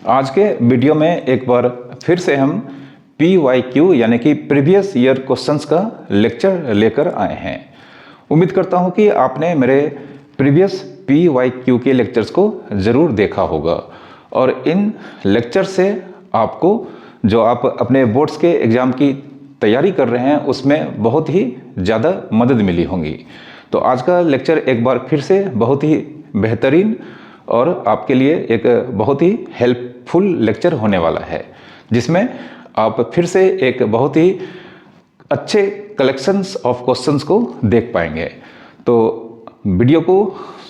आज के वीडियो में एक बार फिर से हम PYQ यानी कि प्रीवियस ईयर क्वेश्चंस का लेक्चर लेकर आए हैं। उम्मीद करता हूं कि आपने मेरे प्रीवियस PYQ के लेक्चर्स को ज़रूर देखा होगा और इन लेक्चर से आपको जो आप अपने बोर्ड्स के एग्ज़ाम की तैयारी कर रहे हैं उसमें बहुत ही ज़्यादा मदद मिली होंगी। तो आज का लेक्चर एक बार फिर से बहुत ही बेहतरीन और आपके लिए एक बहुत ही हेल्पफुल लेक्चर होने वाला है, जिसमें आप फिर से एक बहुत ही अच्छे कलेक्शंस ऑफ क्वेश्चंस को देख पाएंगे। तो वीडियो को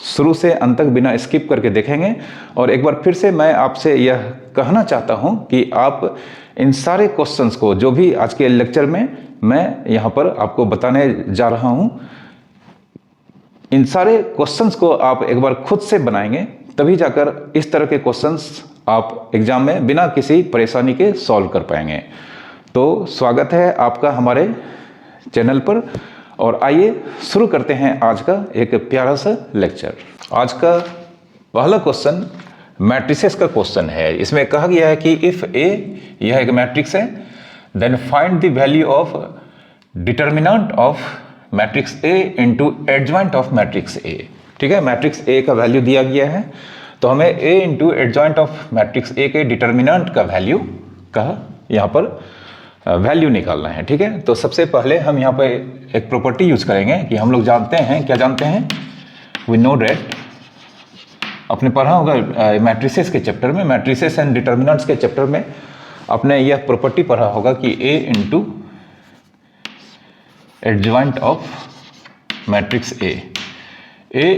शुरू से अंत तक बिना स्किप करके देखेंगे और एक बार फिर से मैं आपसे यह कहना चाहता हूं कि आप इन सारे क्वेश्चंस को जो भी आज के लेक्चर में मैं यहां पर आपको बताने जा रहा हूं, इन सारे क्वेश्चंस को आप एक बार खुद से बनाएंगे, तभी जाकर इस तरह के क्वेश्चंस आप एग्जाम में बिना किसी परेशानी के सॉल्व कर पाएंगे। तो स्वागत है आपका हमारे चैनल पर और आइए शुरू करते हैं आज का एक प्यारा सा लेक्चर। आज का पहला क्वेश्चन मैट्रिसेस का क्वेश्चन है। इसमें कहा गया है कि इफ ए यह एक मैट्रिक्स है, then find the value of determinant of matrix A into adjoint of matrix A. ठीक है, मैट्रिक्स ए का वैल्यू दिया गया है, तो हमें A into adjoint of matrix A के डिटर्मिनेंट का वैल्यू का यहाँ पर वैल्यू निकालना है। ठीक है, तो सबसे पहले हम यहाँ पे एक प्रॉपर्टी यूज करेंगे कि हम लोग जानते हैं, क्या जानते हैं, वी नो डेट, आपने पढ़ा होगा मैट्रिसेस के चैप्टर में, मैट्रिसेस एंड डिटर्मिनेंट्स के चैप्टर में आपने यह प्रॉपर्टी पढ़ा होगा कि A into adjoint of matrix A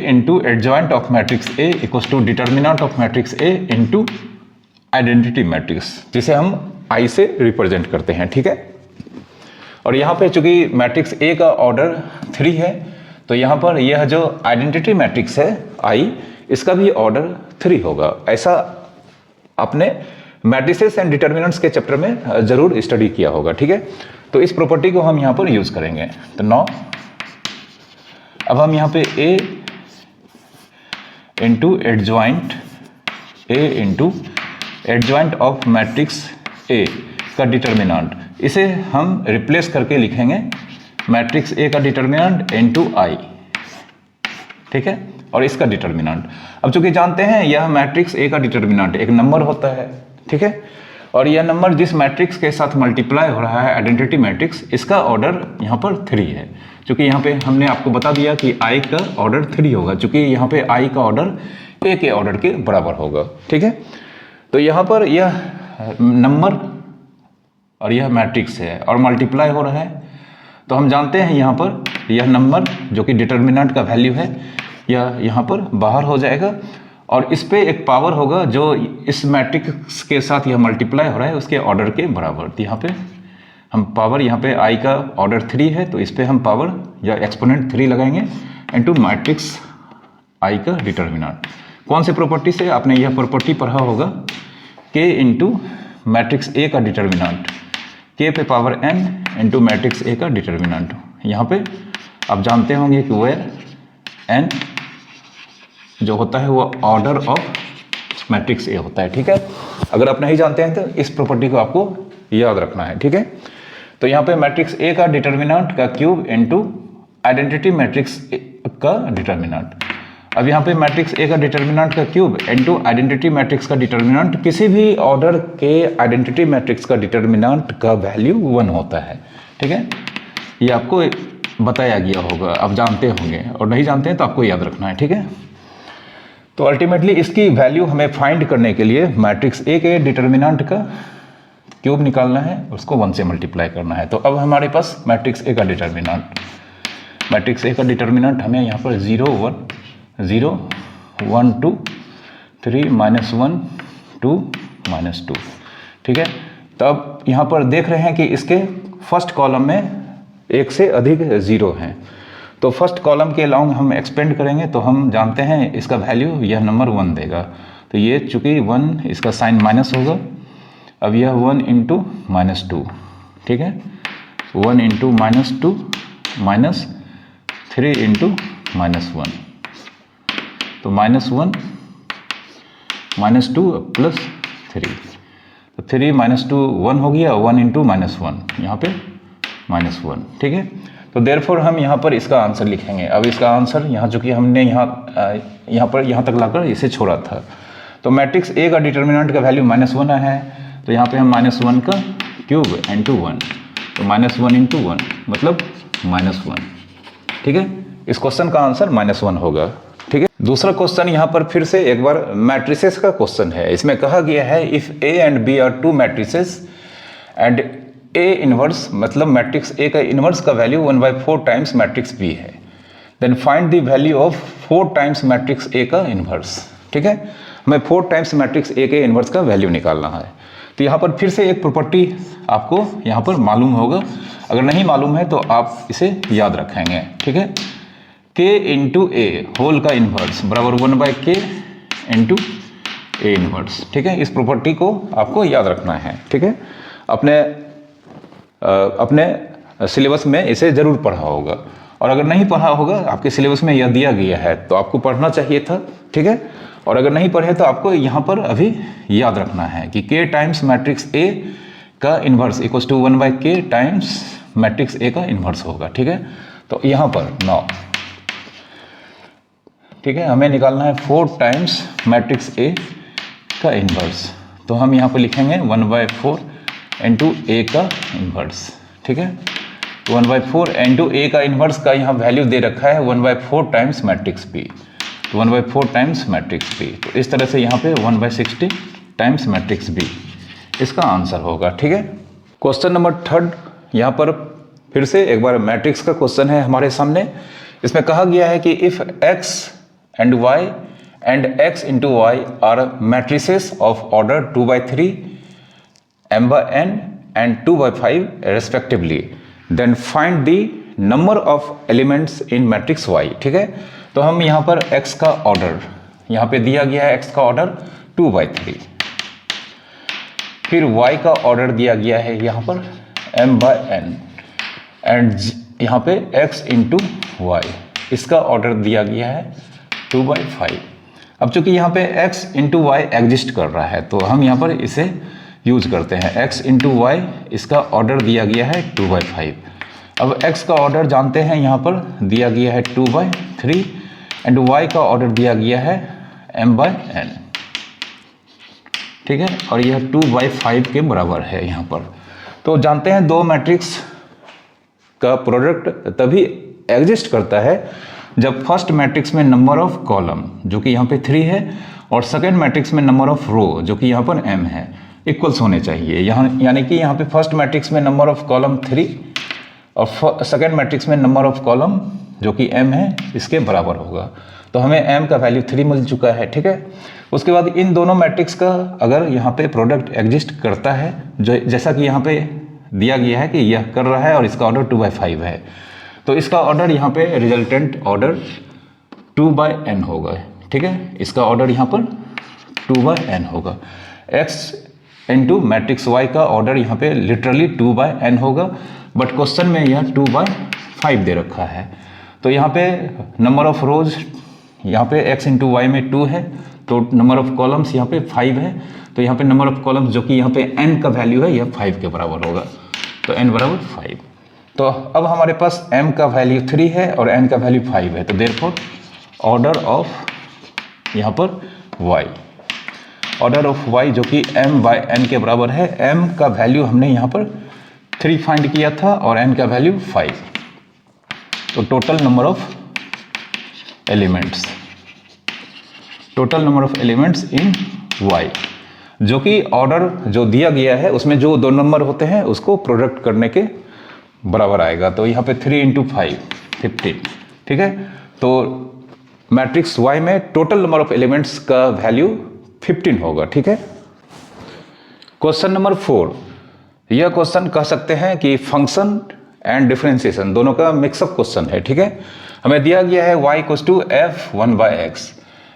into adjoint of matrix A equals to determinant of matrix A into identity matrix, जिसे हम आई से रिप्रेजेंट करते हैं। ठीक है, और यहाँ पे चूंकि मैट्रिक्स ए का ऑर्डर 3 है, तो यहाँ पर यह जो आइडेंटिटी मैट्रिक्स है आई, इसका भी ऑर्डर 3 होगा। ऐसा आपने मैट्रिसेस एंड डिटर्मिनेंट्स के चैप्टर में जरूर स्टडी किया होगा। ठीक है, तो इस प्रॉपर्टी को हम यहाँ पर यूज करेंगे। तो नाउ अब हम यहाँ पे A into adjoint of matrix A का डिटर्मिनेंट, इसे हम रिप्लेस करके लिखेंगे मैट्रिक्स ए का डिटर्मिनेंट इंटू आई। ठीक है, और इसका डिटर्मिनेंट, अब चूंकि जानते हैं यह मैट्रिक्स ए का डिटर्मिनेंट एक नंबर होता है। ठीक है, और यह नंबर जिस मैट्रिक्स के साथ मल्टीप्लाई हो रहा है आइडेंटिटी मैट्रिक्स, इसका ऑर्डर यहाँ पर 3 है। चूंकि यहाँ पे हमने आपको बता दिया कि आई का ऑर्डर 3 होगा, चूंकि यहाँ पे आई का ऑर्डर ए के ऑर्डर के बराबर होगा। ठीक है, तो यहाँ पर यह नंबर और यह मैट्रिक्स है और मल्टीप्लाई हो रहा है, तो हम जानते हैं यहाँ पर यह नंबर जो कि डिटर्मिनेंट का वैल्यू है, यह यहाँ पर बाहर हो जाएगा और इस पे एक पावर होगा जो इस मैट्रिक्स के साथ यह मल्टीप्लाई हो रहा है उसके ऑर्डर के बराबर। तो यहाँ पे हम पावर, यहाँ पे आई का ऑर्डर 3 है, तो इस पे हम पावर या एक्सपोनेंट 3 लगाएंगे इनटू मैट्रिक्स आई का डिटर्मिनेंट। कौन से प्रॉपर्टी से? आपने यह प्रॉपर्टी पढ़ा होगा, के इंटू मैट्रिक्स ए का डिटर्मिनेंट, के पे power n into matrix A का डिटर्मिनेंट। यहाँ पे आप जानते होंगे कि वेयर n जो होता है वो ऑर्डर ऑफ मैट्रिक्स ए होता है। ठीक है, अगर आप नहीं जानते हैं तो इस प्रॉपर्टी को आपको याद रखना है। ठीक है, तो यहाँ पे मैट्रिक्स ए का डिटर्मिनेंट का क्यूब इंटू आइडेंटिटी मैट्रिक्स का डिटर्मिनेंट। अब यहाँ पे मैट्रिक्स ए का डिटर्मिनेंट का क्यूब इंटू आइडेंटिटी मैट्रिक्स का डिटर्मिनेंट, किसी भी ऑर्डर के आइडेंटिटी मैट्रिक्स का डिटर्मिनेंट का वैल्यू 1 होता है। ठीक है, ये आपको बताया गया होगा, आप जानते होंगे, और नहीं जानते हैं तो आपको याद रखना है। ठीक है, तो अल्टीमेटली इसकी वैल्यू हमें फाइंड करने के लिए मैट्रिक्स ए के डिटर्मिनेंट का क्यूब निकालना है, उसको 1 से मल्टीप्लाई करना है। तो अब हमारे पास मैट्रिक्स ए का डिटर्मिनेंट, मैट्रिक्स ए का डिटर्मिनेंट हमें यहाँ पर 0 1 2 3 -1 2 -2। ठीक है, तो अब यहाँ पर देख रहे हैं कि इसके फर्स्ट कॉलम में एक से अधिक 0 हैं, तो फर्स्ट कॉलम के अलाउंग हम एक्सपेंड करेंगे तो हम जानते हैं इसका वैल्यू यह नंबर 1 देगा। तो ये चूंकि 1 इसका साइन माइनस होगा, अब यह 1 इंटू -2। ठीक है, 1 इंटू -2 माइनस 3 इंटू -1, तो -1 -2 प्लस 3, तो 3 -2 1 हो गया, 1 × -1 यहाँ पे -1, ठीक है। तो देयरफॉर हम यहाँ पर इसका आंसर लिखेंगे। अब इसका आंसर यहाँ जो कि हमने यहाँ तक लाकर इसे छोड़ा था, तो मैट्रिक्स ए का डिटर्मिनेंट का वैल्यू -1 है, तो यहाँ पे हम -1 का क्यूब × 1, तो -1 × 1 मतलब -1, ठीक है। इस क्वेश्चन का आंसर -1 होगा, ठीक है। दूसरा क्वेश्चन यहाँ पर फिर से एक बार मैट्रिसेस का क्वेश्चन है। इसमें कहा गया है if A and B are two matrices and A inverse, मतलब मैट्रिक्स ए का इनवर्स का वैल्यू 1/4 टाइम्स मैट्रिक्स बी है, then find the value of 4 times matrix A का इनवर्स, ठीक है। हमें 4 टाइम्स मैट्रिक्स ए के इनवर्स का वैल्यू निकालना है। तो यहाँ पर फिर से एक प्रॉपर्टी आपको यहाँ पर मालूम होगा, अगर नहीं मालूम है तो आप इसे याद रखेंगे, ठीक है। k × a होल का इनवर्स बराबर 1/k × a इनवर्स, ठीक है। इस प्रॉपर्टी को आपको याद रखना है, ठीक है। अपने सिलेबस में इसे जरूर पढ़ा होगा, और अगर नहीं पढ़ा होगा, आपके सिलेबस में यह दिया गया है तो आपको पढ़ना चाहिए था, ठीक है। और अगर नहीं पढ़े तो आपको यहाँ पर अभी याद रखना है कि k टाइम्स मैट्रिक्स ए का inverse equals to 1/k times matrix A का इनवर्स होगा, ठीक है। तो यहाँ पर 9, ठीक है, हमें निकालना है 4 टाइम्स मैट्रिक्स ए का इनवर्स, तो हम यहाँ पर लिखेंगे 1/4 × ए का इनवर्स, ठीक है। 1/4 × ए का इनवर्स का यहाँ वैल्यू दे रखा है 1/4 टाइम्स मैट्रिक्स बी, तो 1/4 टाइम्स मैट्रिक्स बी, तो इस तरह से यहाँ पे 1/60 टाइम्स मैट्रिक्स बी इसका आंसर होगा, ठीक है। क्वेश्चन नंबर 3 यहाँ पर फिर से एक बार मैट्रिक्स का क्वेश्चन है हमारे सामने। इसमें कहा गया है कि if x and y and x × y are matrices of order 2/3, m/n and 2/5 respectively, then find the number of elements in matrix y, ठीक है। तो हम यहाँ पर x का ऑर्डर यहाँ पे दिया गया है, x का ऑर्डर 2/3, फिर y का ऑर्डर दिया गया है यहाँ पर m/n एंड यहाँ पे x × y इसका ऑर्डर दिया गया है 2/5। अब चूंकि यहाँ पे x × y एग्जिस्ट कर रहा है, तो हम यहाँ पर इसे यूज करते हैं। x × y इसका ऑर्डर दिया गया है 2/5। अब x का ऑर्डर जानते हैं, यहाँ पर दिया गया है 2/3 एंड y का ऑर्डर दिया गया है m/n, ठीक है, और यह 2/5 के बराबर है यहाँ पर। तो जानते हैं दो मैट्रिक्स का प्रोडक्ट तभी एग्जिस्ट करता है जब फर्स्ट मैट्रिक्स में नंबर ऑफ कॉलम जो कि यहाँ पे 3 है और सेकेंड मैट्रिक्स में नंबर ऑफ रो जो कि यहाँ पर m है इक्वल्स होने चाहिए। यानी कि यहाँ पे फर्स्ट मैट्रिक्स में नंबर ऑफ कॉलम 3 और सेकेंड मैट्रिक्स में नंबर ऑफ कॉलम जो कि m है इसके बराबर होगा। तो हमें m का वैल्यू 3 मिल चुका है, ठीक है। उसके बाद इन दोनों मैट्रिक्स का अगर यहाँ पे प्रोडक्ट एग्जिस्ट करता है, जो जैसा कि यहाँ पे दिया गया है कि यह कर रहा है और इसका ऑर्डर 2/5 है, तो इसका ऑर्डर यहाँ पे रिजल्टेंट ऑर्डर 2/n होगा, ठीक है। इसका ऑर्डर यहाँ पर 2/n होगा। x × मैट्रिक्स y का ऑर्डर यहाँ पे लिटरली 2/n होगा, बट क्वेश्चन में यह 2/5 दे रखा है। तो यहाँ पे नंबर ऑफ रोज यहाँ पे x × y में 2 है, तो नंबर ऑफ कॉलम्स यहाँ पे 5 है, तो यहाँ पे नंबर ऑफ कॉलम्स जो कि यहाँ पे n का वैल्यू है यह 5 के बराबर होगा, तो n बराबर 5। तो अब हमारे पास m का वैल्यू 3 है और n का वैल्यू 5 है, तो देयरफॉर ऑर्डर ऑफ यहाँ पर y, ऑर्डर ऑफ y जो कि m/n के बराबर है। m का वैल्यू हमने यहाँ पर 3 फाइंड किया था और n का वैल्यू 5, तो total number of elements in y जो कि ऑर्डर जो दिया गया है उसमें जो दो नंबर होते हैं उसको प्रोडक्ट करने के बराबर आएगा। तो यहाँ पे 3 × 5 15, ठीक है। तो मैट्रिक्स y में टोटल नंबर ऑफ एलिमेंट्स का वैल्यू 15 होगा, ठीक है। क्वेश्चन नंबर 4, यह क्वेश्चन कह सकते हैं कि फंक्शन एंड डिफरेंशिएशन दोनों का मिक्सअप क्वेश्चन है, ठीक है। हमें दिया गया है y = f1/x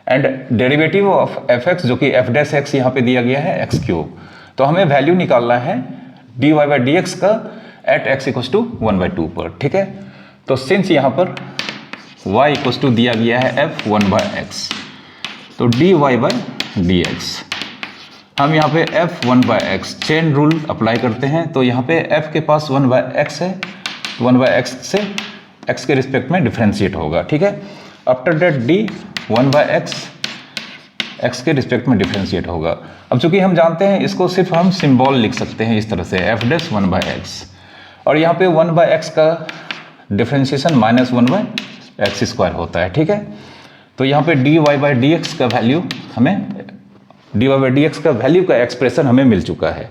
and derivative of fx जो कि f' यहाँ पे दिया गया है x3। तो हमें वैल्यू निकालना है dy/dx का एट x = 1/2 पर, ठीक है। तो सिंस यहाँ पर y = दिया गया है f1/x, तो dy/dx हम यहाँ पे f 1/x chain rule apply करते हैं, तो यहाँ पे f के पास 1/x है, 1/x से x के रिस्पेक्ट में डिफ्रेंशिएट होगा, ठीक है। After that d 1/x x के रिस्पेक्ट में डिफ्रेंशिएट होगा। अब चूंकि हम जानते हैं इसको सिर्फ हम सिंबल लिख सकते हैं इस तरह से f डैश 1/x, और यहाँ पे 1/x का डिफ्रेंशिएशन -1/x² होता है, ठीक है। तो यहाँ पे dy/dx का वैल्यू हमें dy/dx का वैल्यू का एक्सप्रेशन हमें मिल चुका है।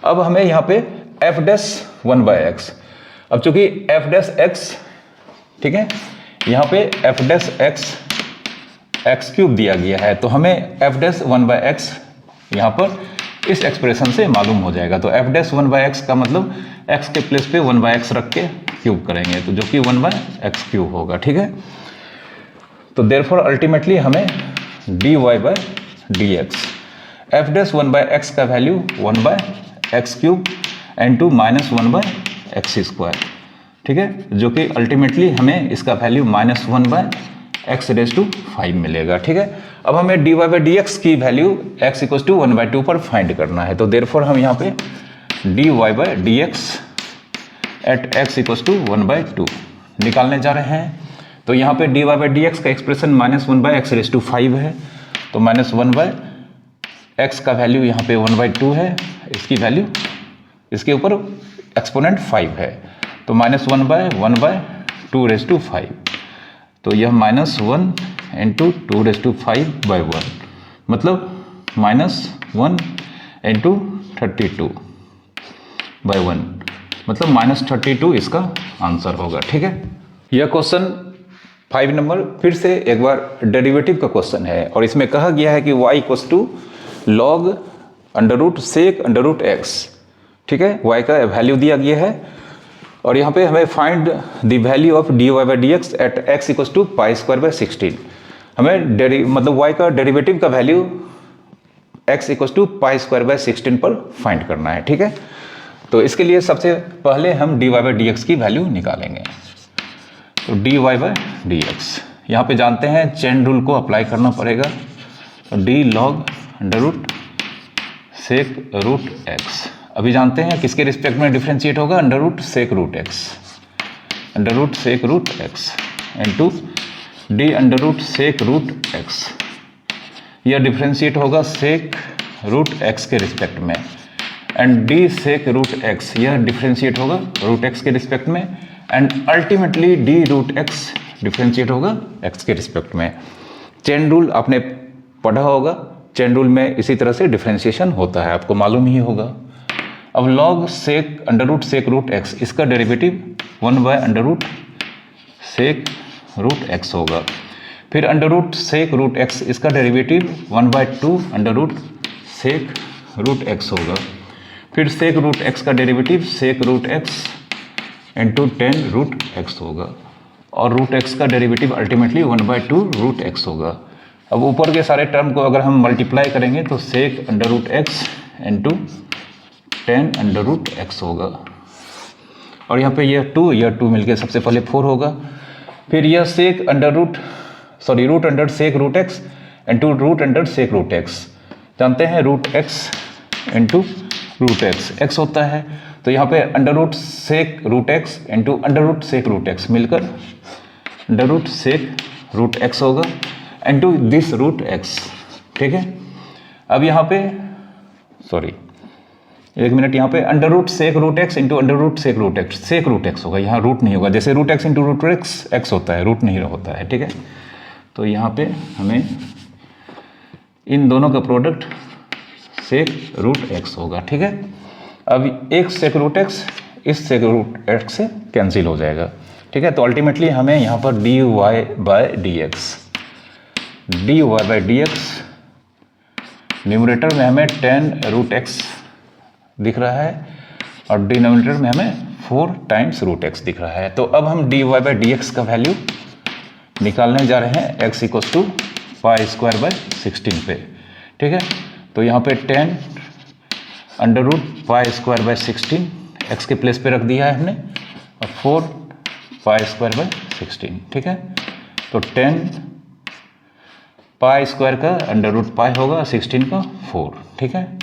अब हमें यहाँ पे f डैश 1/x, अब चूंकि f डैश x, ठीक है, यहाँ पे f डैश x³ दिया गया है, तो हमें f डैश 1/x यहाँ पर इस एक्सप्रेशन से मालूम हो जाएगा। तो f डैश 1/x का मतलब x के प्लेस पे 1/x रख के क्यूब करेंगे, तो जो कि 1/x³ होगा, ठीक है। तो देयरफॉर अल्टीमेटली हमें dy/dx f डैश 1/x का वैल्यू 1/x³ इनटू -1/x², ठीक है, जो कि अल्टीमेटली हमें इसका वैल्यू -1/x⁵ मिलेगा, ठीक है। अब हमें dy/dx की वैल्यू x = 1/2 पर फाइंड करना है, तो देयरफॉर हम यहाँ पे dy/dx एट x = 1/2 निकालने जा रहे हैं। तो यहाँ पे dy/dx का एक्सप्रेशन -1/x⁵ है, तो -1/x का वैल्यू यहाँ पे 1/2 है, इसकी वैल्यू इसके ऊपर एक्सपोनेंट 5 है, तो -1/1/2⁵, तो यह -1 × 2⁵/1 मतलब -1 × 32/1 मतलब -32 इसका आंसर होगा, ठीक है। यह क्वेश्चन 5 नंबर फिर से एक बार डेरिवेटिव का क्वेश्चन है, और इसमें कहा गया है कि y = log √sec√x, ठीक है, y का वैल्यू दिया गया है, और यहाँ पे हमें find the value of dy/dx at x = π² 16। हमें मतलब y का डेरिवेटिव का वैल्यू x = π² 16 पर फाइंड करना है, ठीक है। तो इसके लिए सबसे पहले हम dy/dx की वैल्यू निकालेंगे। तो dy/dx यहाँ पे जानते हैं चेन रूल को अप्लाई करना पड़ेगा, तो d log √sec√x अभी जानते हैं किसके रिस्पेक्ट में डिफ्रेंशिएट होगा, √sec√x इनटू d √sec√x, यह डिफ्रेंशिएट होगा sec√x के रिस्पेक्ट में, एंड d sec√x यह डिफ्रेंशिएट होगा √x के रिस्पेक्ट में, and ultimately d √x differentiate होगा x के रिस्पेक्ट में। चेन रूल आपने पढ़ा होगा, चेन रूल में इसी तरह से डिफ्रेंशिएशन होता है, आपको मालूम ही होगा। अब log √sec√x इसका डेरिवेटिव 1/√sec√x होगा, फिर √sec√x इसका डेरिवेटिव 1/2√sec√x होगा, फिर sec√x का डेरिवेटिव sec√x इनटू 10√x होगा, और √x का डेरिवेटिव अल्टीमेटली 1/2√x होगा। अब ऊपर के सारे टर्म को अगर हम मल्टीप्लाई करेंगे तो sec√x इनटू 10√x होगा, और यहाँ पे यह 2 मिलके सबसे पहले 4 होगा, फिर यह √sec√x इनटू √sec√x, जानते हैं √x इनटू √x x होता है, तो यहाँ पे √sec√x इनटू √sec√x मिलकर √sec√x होगा इनटू दिस √x, ठीक है। अब यहाँ पे एक मिनट, यहाँ पे √sec√x इनटू √sec√x होगा, यहाँ रूट नहीं होगा, जैसे √x इनटू √x होता है, रूट नहीं होता है, ठीक है। तो यहाँ पे हमें इन दोनों का प्रोडक्ट sec√x होगा, ठीक है। अब एक sec√x इस sec√x से कैंसिल हो जाएगा, ठीक है। तो अल्टीमेटली हमें यहाँ पर dy/dx न्यूमरेटर में हमें 10√x दिख रहा है, और डिनोमिनेटर में हमें 4 टाइम्स √x दिख रहा है। तो अब हम dy/dx का वैल्यू निकालने जा रहे हैं x = π² 16 पे, ठीक है। तो यहाँ पे 10 √π² 16 x के प्लेस पे रख दिया है हमने, और 4 π² 16, ठीक है। तो 10 पाई स्क्वायर का अंडर रूट पाई होगा 16 का 4, ठीक है,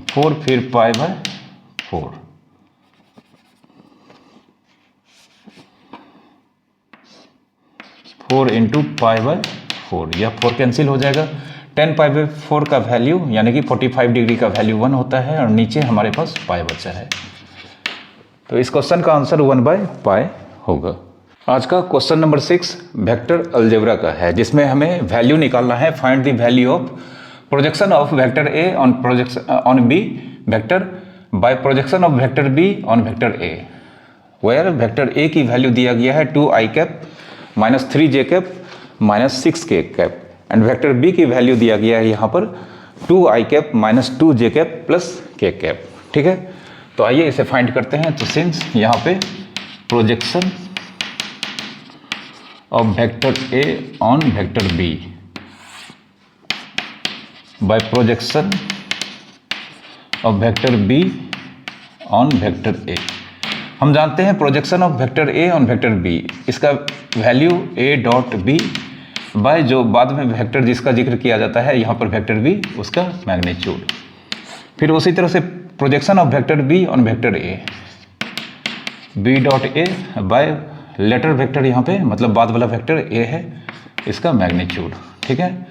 4 फिर pi by 4, four into pi by 4, यह 4 कैंसिल हो जाएगा। 10 पाई बाय 4 का वैल्यू यानी कि 45 डिग्री का वैल्यू 1 होता है और नीचे हमारे पास पाई बचा है। तो इस क्वेश्चन का आंसर 1 बाय पाई होगा। आज का क्वेश्चन नंबर 6 वेक्टर अलजेब्रा का है, जिसमें हमें वैल्यू निकालना है। Find the value of projection of vector A on B vector by projection of vector B on vector A, where vector A की वैल्यू दिया गया है 2i cap minus 3j cap minus 6k cap and vector B की value दिया गया है यहाँ पर 2i cap minus 2j cap plus k cap, ठीक है। तो आइए इसे फाइंड करते हैं। तो सिंस यहाँ पे projection of vector A on vector B by projection of vector B on vector A, हम जानते हैं projection of vector A on vector B, इसका value A dot B by जो बाद में वेक्टर जिसका जिक्र किया जाता है यहाँ पर वेक्टर बी, उसका मैग्नीट्यूड। फिर उसी तरह से projection of vector B on vector A, B dot A by letter vector यहाँ पे मतलब बाद वाला वेक्टर ए है, इसका मैग्नीट्यूड, ठीक है।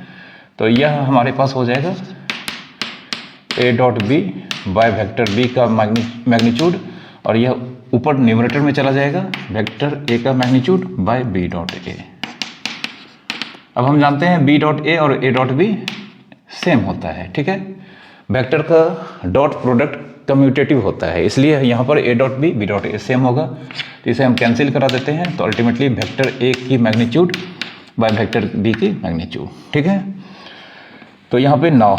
तो यह हमारे पास हो जाएगा A dot B by vector B का मैग्नीट्यूड और यह ऊपर न्यूमरेटर में चला जाएगा वेक्टर ए का magnitude by B dot A. अब हम जानते हैं बी डॉट ए और ए डॉट बी सेम होता है, ठीक है। वेक्टर का डॉट प्रोडक्ट कम्यूटेटिव होता है, इसलिए यहाँ पर A dot B dot A same होगा। तो इसे हम कैंसिल करा देते हैं, तो अल्टीमेटली वेक्टर ए की मैग्नीट्यूड बाय वेक्टर बी की मैग्नीट्यूड, ठीक है। तो यहाँ पे 9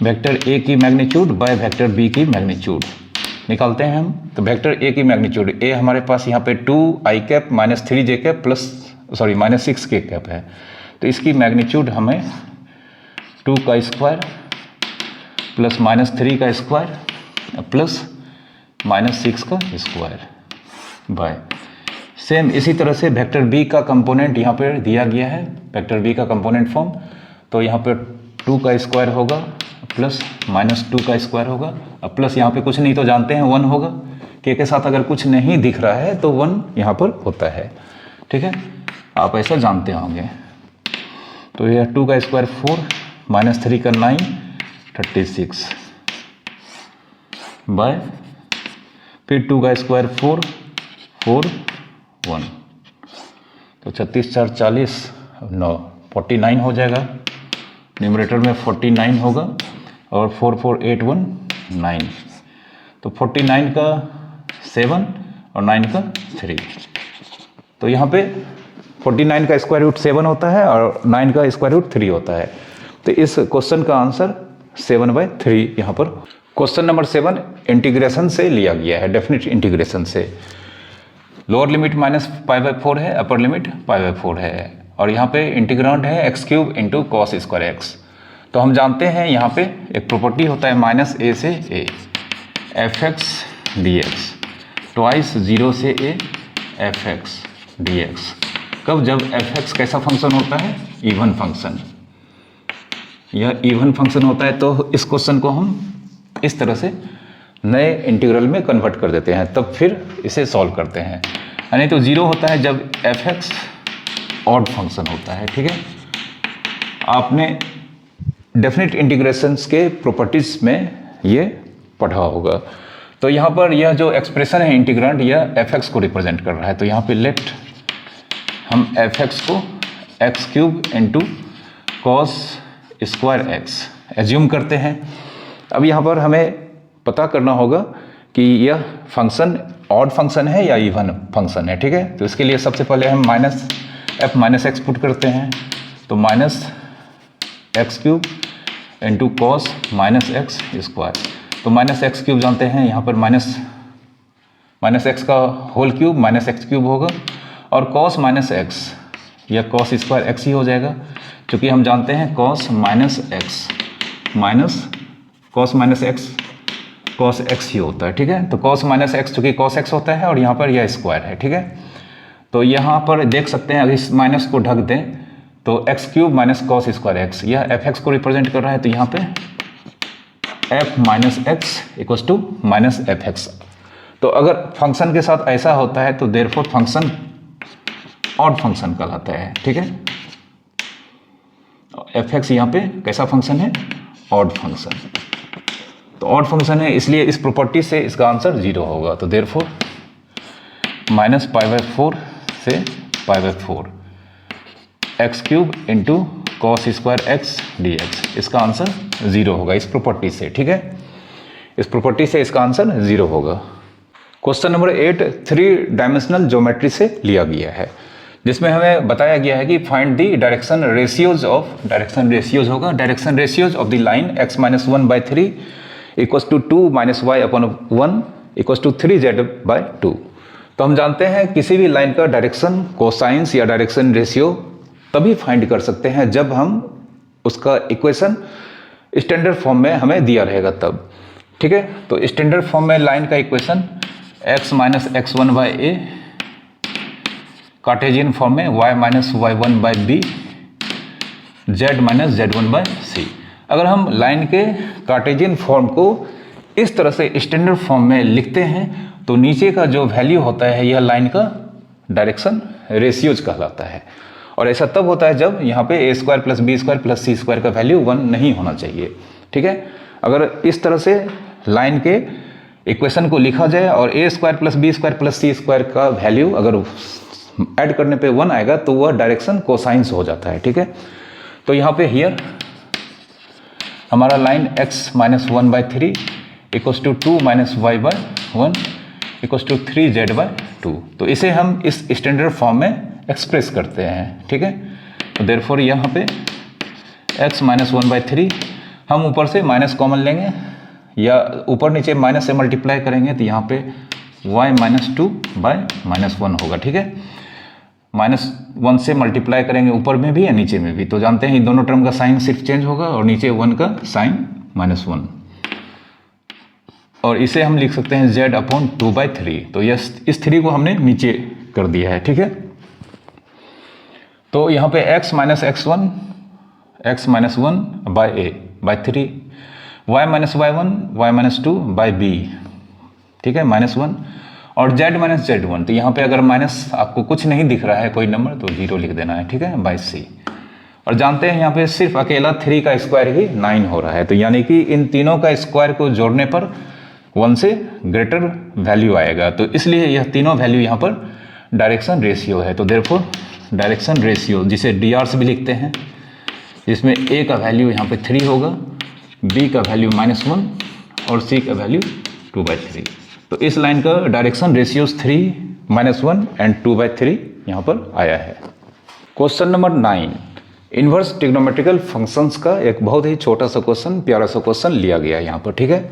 वेक्टर ए की मैग्नीट्यूड बाय वेक्टर बी की मैग्नीट्यूड निकालते हैं हम। तो वेक्टर ए की मैग्नीट्यूड ए हमारे पास यहाँ पे 2i cap minus 3j cap minus 6k cap है। तो इसकी मैग्नीट्यूड हमें 2 का स्क्वायर प्लस माइनस 3 का स्क्वायर प्लस माइनस 6 का स्क्वायर बाय सेम इसी तरह से वेक्टर बी का कंपोनेंट यहाँ पर दिया गया है, वेक्टर बी का कंपोनेंट फॉर्म। तो यहाँ पर 2 का स्क्वायर होगा प्लस माइनस 2 का स्क्वायर होगा, अब प्लस यहाँ पे कुछ नहीं तो जानते हैं 1 होगा, के साथ अगर कुछ नहीं दिख रहा है तो 1 यहाँ पर होता है, ठीक है, आप ऐसा जानते होंगे। तो यह 2 का स्क्वायर 4 माइनस 3 का 9 36 बाय फिर 2 का स्क्वायर 4 4 1, तो 36 4 40 9 49 हो जाएगा, न्यूमरेटर में 49 होगा और 4 4 8 1 9, तो 49 का 7 और 9 का 3। तो यहाँ पे 49 का स्क्वायर रूट 7 होता है और 9 का स्क्वायर रूट 3 होता है। तो इस क्वेश्चन का आंसर 7/3 यहाँ पर। क्वेश्चन नंबर 7 इंटीग्रेशन से लिया गया है, डेफिनेट इंटीग्रेशन से। लोअर लिमिट -π/4 है, अपर लिमिट π/4 है और यहाँ पे इंटीग्रांड है x³ into cos square x. तो हम जानते हैं यहाँ पे एक प्रॉपर्टी होता है -a से a fx dx ट्वाइस 0 से a fx dx। कब? जब fx कैसा फंक्शन होता है? Even function. यह इवन फंक्शन होता है तो इस क्वेश्चन को हम इस तरह से नए इंटीग्रल में कन्वर्ट कर देते हैं, तब फिर इसे सॉल्व करते हैं। यानी तो 0 होता है जब fx ऑड फंक्शन होता है, ठीक है। आपने डेफिनेट इंटीग्रेशंस के प्रॉपर्टीज में ये पढ़ा होगा। तो यहाँ पर यह जो एक्सप्रेशन है इंटीग्रांड, यह fx को रिप्रेजेंट कर रहा है। तो यहाँ पे लेट हम fx को x³ into cos square x assume करते हैं। अब यहाँ पर हमें पता करना होगा कि यह फंक्शन ऑड फंक्शन है या इवन फंक्शन है, ठीक है। तो इसके लिए सबसे पहले हम -f - पुट करते हैं। तो -x³ इंटू कॉस -x²। तो -x³ जानते हैं, यहाँ पर -x का होल क्यूब -x³ होगा और कॉस -x या कॉस स्क्वायर एक्स ही हो जाएगा, क्योंकि हम जानते हैं कॉस x ही होता है, ठीक है। तो कॉस -x चूँकि कॉस x होता है और यहाँ पर यह स्क्वायर है, ठीक है। तो यहाँ पर देख सकते हैं अगर इस माइनस को ढक दें तो x cube minus cos square x, यह एफ एक्स को रिप्रेजेंट कर रहा है, तो यहाँ पे f minus x equals to minus f x. तो अगर फंक्शन के साथ ऐसा होता है तो देयरफॉर फंक्शन ऑड फंक्शन कहलाता है, ठीक है। एफ एक्स यहाँ पे कैसा फंक्शन है, ऑड फंक्शन। तो ऑड फंक्शन है इसलिए इस प्रॉपर्टी से इसका आंसर 0 होगा। तो देयरफॉर माइनस पाई बाय 4 से pi by 4 x cube into cos square x D x, इसका आंसर 0 होगा इस प्रॉपर्टी से, ठीक है। इस प्रॉपर्टी से इसका आंसर 0 होगा। क्वेश्चन नंबर 8 3 डायमेंशनल ज्योमेट्री से लिया गया है, जिसमें हमें बताया गया है कि find the direction ratios of, direction ratios होगा, direction ratios of the line x minus 1/3 equals to 2 minus y upon 1 equals to 3z/2। तो हम जानते हैं किसी भी लाइन का डायरेक्शन कोसाइंस या डायरेक्शन रेशियो तभी फाइंड कर सकते हैं जब हम उसका इक्वेशन स्टैंडर्ड फॉर्म में हमें दिया रहेगा तब, ठीक है। तो स्टैंडर्ड फॉर्म में लाइन का equation x minus x1/a, Cartesian form में y minus y1/b, z minus z1/c। अगर हम लाइन के कार्टेशियन फॉर्म को इस तरह से स्टैंडर्ड फॉर्म में लिखते हैं तो नीचे का जो वैल्यू होता है यह लाइन का डायरेक्शन रेशियोज कहलाता है। और ऐसा तब होता है जब यहाँ पे a square plus B square plus C square का वैल्यू 1 नहीं होना चाहिए, ठीक है। अगर इस तरह से लाइन के इक्वेशन को लिखा जाए और a square plus B square plus C square का वैल्यू अगर ऐड करने पे 1 आएगा तो वह डायरेक्शन कोसाइंस हो जाता है, ठीक है। तो यहाँ पे हियर हमारा line x minus 1/3 equals to 2 minus y/1 equals to 3z/2। तो इसे हम इस स्टैंडर्ड फॉर्म में एक्सप्रेस करते हैं, ठीक है। तो देयरफॉर यहाँ पे x माइनस 1/3 हम ऊपर से माइनस कॉमन लेंगे या ऊपर नीचे माइनस से मल्टीप्लाई करेंगे तो यहाँ पे y माइनस 2/-1 होगा, ठीक है। -1 से मल्टीप्लाई करेंगे ऊपर में भी या नीचे में भी, तो जानते हैं इन दोनों टर्म का साइन सिर्फ चेंज होगा और नीचे 1 का साइन -1, और इसे हम लिख सकते हैं z/2/3। तो इस 3 को हमने नीचे कर दिया है, ठीक है। तो यहाँ पे x minus x1 x minus 1/a/3, y minus y1 y minus 2/b, ठीक है, -1, और z माइनस z1। तो यहाँ पे अगर माइनस आपको कुछ नहीं दिख रहा है कोई नंबर तो 0 लिख देना है, ठीक है, बाय c। और जानते हैं यहाँ पे सिर्फ अकेला 3 का स्क्वायर ही 9 हो रहा है, तो यानी कि इन तीनों का स्क्वायर को जोड़ने पर 1 से ग्रेटर वैल्यू आएगा। तो इसलिए यह तीनों वैल्यू यहाँ पर डायरेक्शन रेशियो है। तो देयरफॉर डायरेक्शन रेशियो, जिसे dr से भी लिखते हैं, जिसमें a का वैल्यू यहाँ पे 3 होगा, b का वैल्यू -1 और c का वैल्यू 2/3। तो इस लाइन का डायरेक्शन रेशियोज 3, -1 एंड 2/3 यहाँ पर आया है। Question number 9 inverse trigonometrical functions का एक बहुत ही छोटा सा क्वेश्चन, प्यारा सा क्वेश्चन लिया गया है यहाँ पर, ठीक है।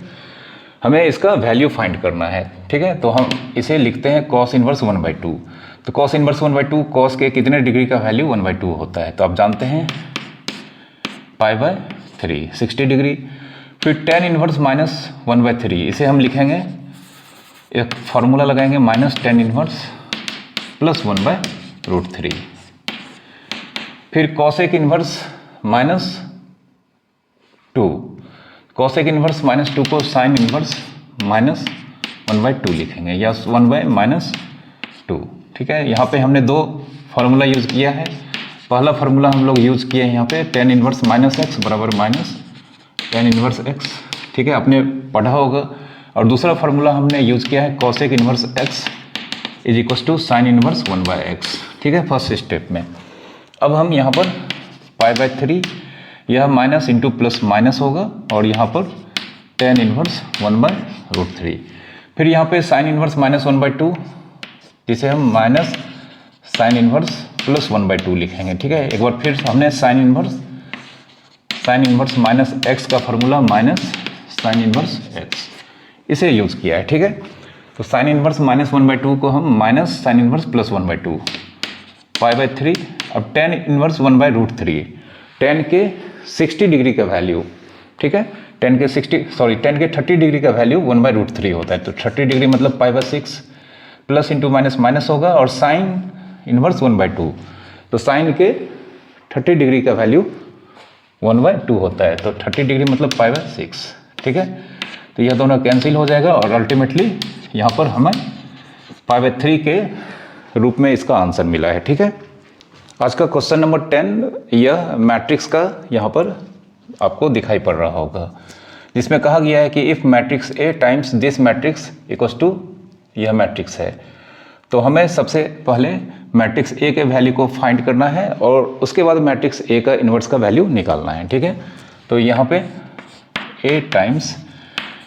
हमें इसका वैल्यू फाइंड करना है, ठीक है। तो हम इसे लिखते हैं cos इनवर्स 1/2। तो cos इनवर्स 1/2 cos के कितने डिग्री का वैल्यू 1/2 होता है, तो आप जानते हैं π/3 60 डिग्री। फिर tan इनवर्स -1/3, इसे हम लिखेंगे, एक फार्मूला लगाएंगे, -tan इनवर्स प्लस 1/√3। फिर cosec इनवर्स -2, cosec इनवर्स -2 को sin इनवर्स -1/2 लिखेंगे या 1/-2, ठीक है। यहाँ पे हमने 2 फार्मूला यूज़ किया है। पहला फार्मूला हम लोग यूज़ किए हैं यहाँ पे tan इनवर्स -x बराबर -tan इनवर्स x, ठीक है, आपने पढ़ा होगा। और दूसरा फार्मूला हमने यूज़ किया है cosec inverse x is equals to sin inverse 1/x, ठीक है, फर्स्ट स्टेप में। अब हम यहाँ पर π/3, यह माइनस इंटू प्लस माइनस होगा और यहाँ पर tan इनवर्स 1/√3। फिर यहाँ पे sin इनवर्स -1/2, जिसे हम माइनस sin इनवर्स प्लस 1/2 लिखेंगे, ठीक है। एक बार फिर हमने sin इनवर्स माइनस x का formula minus sin inverse x, इसे यूज़ किया है, ठीक है। तो sin इनवर्स -1/2 को हम माइनस sin इनवर्स प्लस 1/2 π/3। अब tan इनवर्स 1/√3, tan के 60 डिग्री का वैल्यू, ठीक है, tan के 30 डिग्री का वैल्यू 1/√3 होता है। तो 30 डिग्री मतलब π/6 प्लस इंटू माइनस माइनस होगा और sin इनवर्स 1/2। तो sin के 30 डिग्री का वैल्यू 1/2 होता है, तो 30 डिग्री मतलब π/6। ठीक है, तो यह दोनों कैंसिल हो जाएगा और अल्टीमेटली यहाँ पर हमें π/3 के रूप में इसका आंसर मिला है। ठीक है, आज का क्वेश्चन नंबर 10 यह मैट्रिक्स का यहाँ पर आपको दिखाई पड़ रहा होगा, जिसमें कहा गया है कि if matrix A times this matrix equals to यह मैट्रिक्स है। तो हमें सबसे पहले मैट्रिक्स ए के वैल्यू को फाइंड करना है और उसके बाद मैट्रिक्स ए का इन्वर्स का वैल्यू निकालना है। ठीक है, तो यहाँ पे ए टाइम्स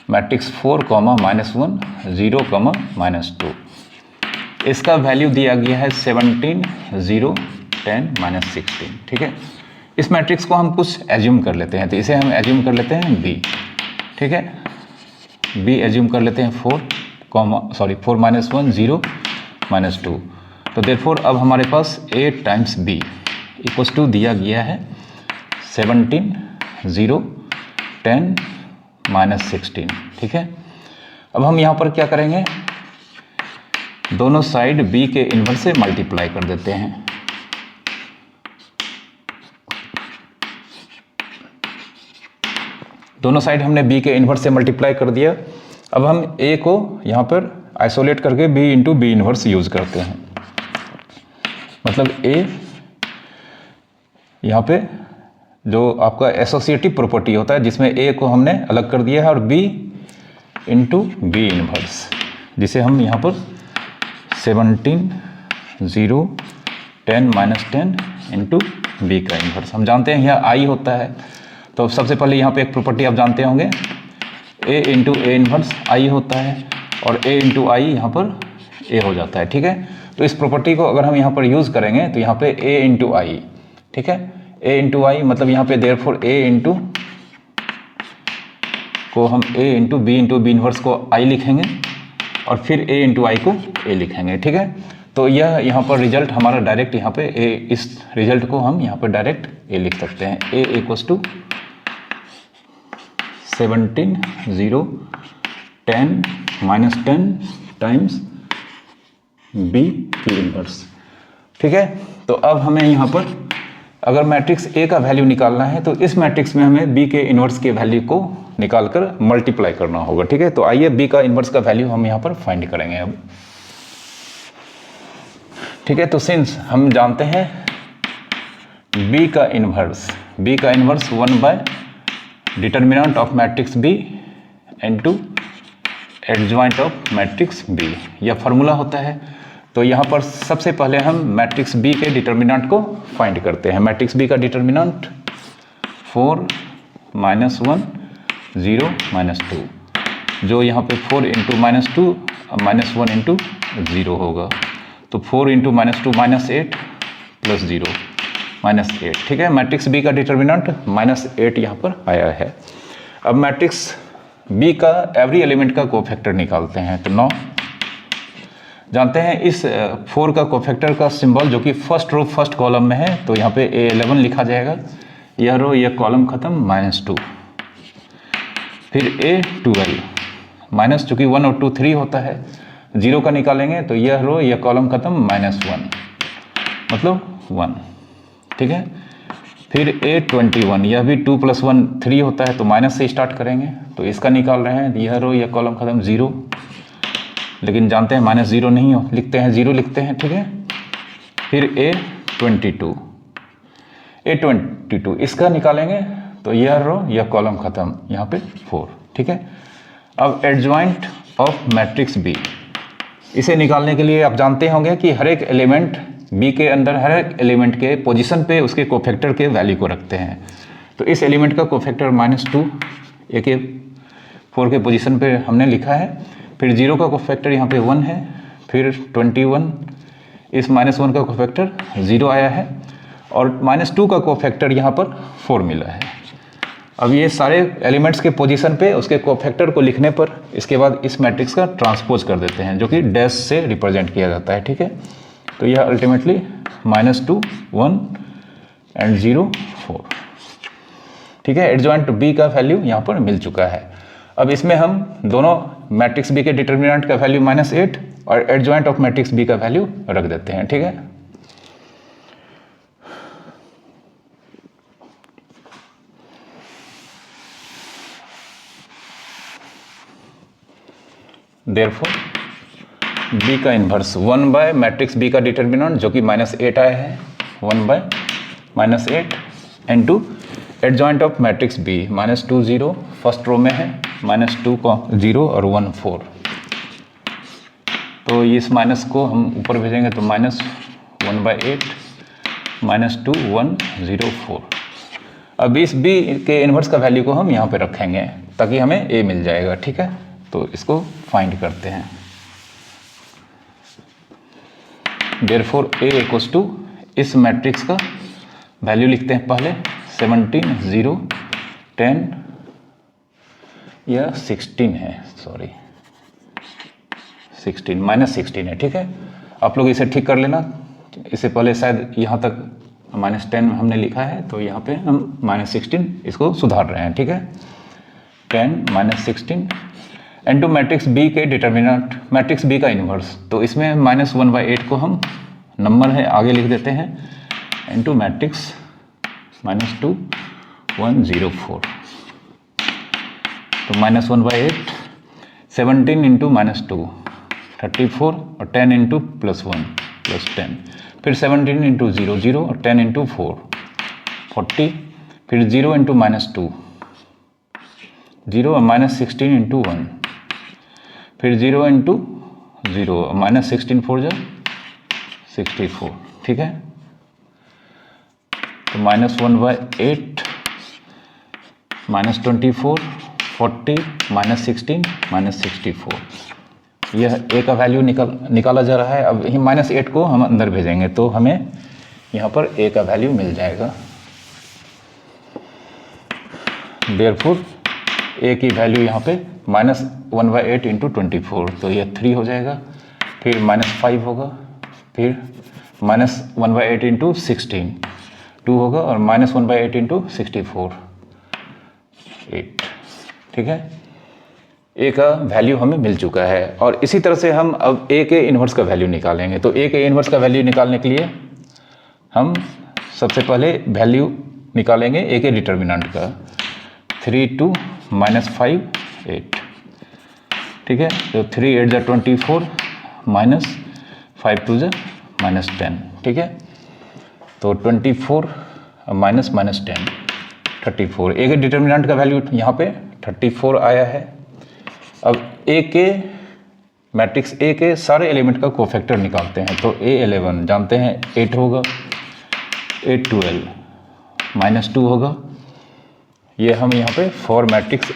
मैट्रिक्स 4, -1, 0, -2, इसका वैल्यू दिया गया है 17, 0, 10, -16। ठीक है, इस मैट्रिक्स को हम कुछ एज्यूम कर लेते हैं, तो इसे हम एज्यूम कर लेते हैं बी। ठीक है, बी एज्यूम कर लेते हैं 4, 4, -1, 0, -2। तो देयरफॉर अब हमारे पास a times b equals to दिया गया है 17, 0, 10, -16। ठीक है, अब हम यहाँ पर क्या करेंगे, दोनों साइड b के इन्वर्स से मल्टीप्लाई कर देते हैं। दोनों साइड हमने b के इन्वर्स से मल्टीप्लाई कर दिया। अब हम a को यहाँ पर आइसोलेट करके b into B inverse use करते हैं, मतलब a यहाँ पे जो आपका एसोसिएटिव प्रॉपर्टी होता है जिसमें a को हमने अलग कर दिया है और b इंटू बी इन्वर्स, जिसे हम यहाँ पर 17, 0, 10, -10 इंटू बी का इन्वर्स, हम जानते हैं यह i होता है। तो सबसे पहले यहाँ पे एक प्रॉपर्टी आप जानते होंगे, a into A inverse i होता है और a इंटू आई यहाँ पर a हो जाता है। ठीक है, तो इस प्रॉपर्टी को अगर हम यहाँ पर यूज़ करेंगे तो यहाँ पे a इंटू आई, ठीक है, a इंटू आई मतलब यहाँ पे देयरफॉर a इंटू को हम a इंटू बी इन्वर्स को i लिखेंगे और फिर a इंटू आई को a लिखेंगे। ठीक है, तो यह यहाँ पर रिजल्ट हमारा डायरेक्ट यहाँ पे a, इस रिजल्ट को हम यहाँ पर डायरेक्ट a लिख सकते हैं। a equals to 17, 0, 10, -10 times b की इन्वर्स। ठीक है, तो अब हमें यहाँ पर अगर मैट्रिक्स a का वैल्यू निकालना है तो इस मैट्रिक्स में हमें b के इन्वर्स के वैल्यू को निकालकर मल्टीप्लाई करना होगा। ठीक है, तो आइए b का इन्वर्स का वैल्यू हम यहाँ पर फाइंड करेंगे अब। ठीक है, तो सिंस हम जानते हैं b का inverse determinant of matrix b into adjoint of matrix b, यह फार्मूला होता है। तो यहाँ पर सबसे पहले हम मैट्रिक्स b के डिटर्मिनेंट को फाइंड करते हैं। मैट्रिक्स b का डिटर्मिनेंट 4, -1, 0, -2, जो यहाँ पे 4 इंटू -2 -1 इंटू 0 होगा, तो 4 इंटू -2 -8 प्लस 0 -8। ठीक है, मैट्रिक्स b का डिटर्मिनेंट -8 यहाँ पर आया है। अब मैट्रिक्स b का एवरी एलिमेंट का कोफैक्टर निकालते हैं। तो 9 जानते हैं इस 4 का कोफैक्टर का सिंबल जो कि फर्स्ट रो फर्स्ट कॉलम में है, तो यहाँ पे A11 लिखा जाएगा, यह रो यह कॉलम खत्म -2, फिर A12 माइनस, चूंकि 1 और 2 3 होता है, 0 का निकालेंगे तो यह रो यह कॉलम खत्म -1 मतलब 1। ठीक है, फिर A21 यह भी 2 + 1 3 होता है, तो माइनस से स्टार्ट करेंगे, तो इसका निकाल रहे हैं, यह रो यह कॉलम खत्म 0, लेकिन जानते हैं -0 नहीं हो, लिखते हैं 0 लिखते हैं। ठीक है, फिर A22 इसका निकालेंगे तो यह रो यह कॉलम खत्म यहाँ पे 4। ठीक है, अब एडजॉइंट ऑफ मैट्रिक्स B, इसे निकालने के लिए आप जानते होंगे कि हर एक एलिमेंट B के अंदर हर एक एलिमेंट के पोजीशन पे उसके कोफैक्टर के वैल्यू को रखते हैं। तो इस एलिमेंट का कोफैक्टर -2 A के 4 के पोजीशन पे हमने लिखा है, फिर 0 का कोफैक्टर यहाँ पे 1 है, फिर 21 इस -1 का कोफैक्टर 0 आया है और -2 का कोफैक्टर यहाँ पर 4 मिला है। अब ये सारे एलिमेंट्स के पोजीशन पे उसके कोफैक्टर को लिखने पर इसके बाद इस मैट्रिक्स का ट्रांसपोज कर देते हैं, जो कि डैश से रिप्रेजेंट किया जाता है। ठीक है, तो यह अल्टीमेटली -2, 1 एंड 0, 4। ठीक है, एडजॉइंट B का वैल्यू यहाँ पर मिल चुका है। अब इसमें हम दोनों मैट्रिक्स B के डिटर्मिनेंट का वैल्यू -8 और एडजॉइंट ऑफ मैट्रिक्स B का वैल्यू रख देते हैं। ठीक है, देयरफॉर बी का इन्वर्स 1 बाय मैट्रिक्स बी का डिटर्मिनेंट जो कि -8 आया है, 1 by -8 into adjoint of matrix B -2 0 first row में है, -2 0 और 1 4। तो इस माइनस को हम ऊपर भेजेंगे तो -1/8 -2 1 0 4। अब इस b के इन्वर्स का वैल्यू को हम यहाँ पे रखेंगे ताकि हमें a मिल जाएगा, ठीक है। तो इसको फाइंड करते हैं। देयरफॉर a इक्वल्स टू इस मैट्रिक्स का वैल्यू लिखते हैं पहले 17 0 10 या 16 है, सॉरी 16 -16 है, ठीक है। आप लोग इसे ठीक कर लेना। इससे पहले शायद यहाँ तक -10 हमने लिखा है, तो यहाँ पे हम -16 इसको सुधार रहे हैं, ठीक है। 10 -16 इनटू मैट्रिक्स बी के डिटर्मिनेंट मैट्रिक्स बी का इन्वर्स, तो इसमें -1/8 को हम नंबर है आगे लिख देते हैं इनटू मैट्रिक्स -2 1 0 4। तो -1/8 17 इंटू -2 34 और 10 इंटू +1 +10, फिर 17 इंटू 0 0 और 10 इंटू 4 40, फिर 0 इंटू -2 0 और -16 इंटू 1, फिर 0 इंटू 0 -16 4 जा 64, ठीक है। तो -1/8 -24 40 -16 -64, यह a का वैल्यू निकाला जा रहा है। अब -8 को हम अंदर भेजेंगे तो हमें यहाँ पर a का वैल्यू मिल जाएगा। देयरफॉर a की वैल्यू यहाँ पे -1/8 इंटू 24, तो यह 3 हो जाएगा, फिर -5 होगा, फिर -1/8 इंटू 16 2 होगा, और -1/8 इंटू 64 8, ठीक है। a का वैल्यू हमें मिल चुका है। और इसी तरह से हम अब a के इन्वर्स का वैल्यू निकालेंगे। तो a के इन्वर्स का वैल्यू निकालने के लिए हम सबसे पहले वैल्यू निकालेंगे a के डिटर्मिनेंट का 3 2 -5 8, ठीक है। तो 3 8 जा 24 -5 2 जा -10, ठीक है। तो 24 -10 34, a के डिटर्मिनेंट का वैल्यू यहाँ पे 34 आया है। अब a के मैट्रिक्स a के सारे एलिमेंट का कोफैक्टर निकालते हैं। तो a11 जानते हैं 8 होगा, a12 -2 होगा। ये हम यहाँ पे फॉर मैट्रिक्स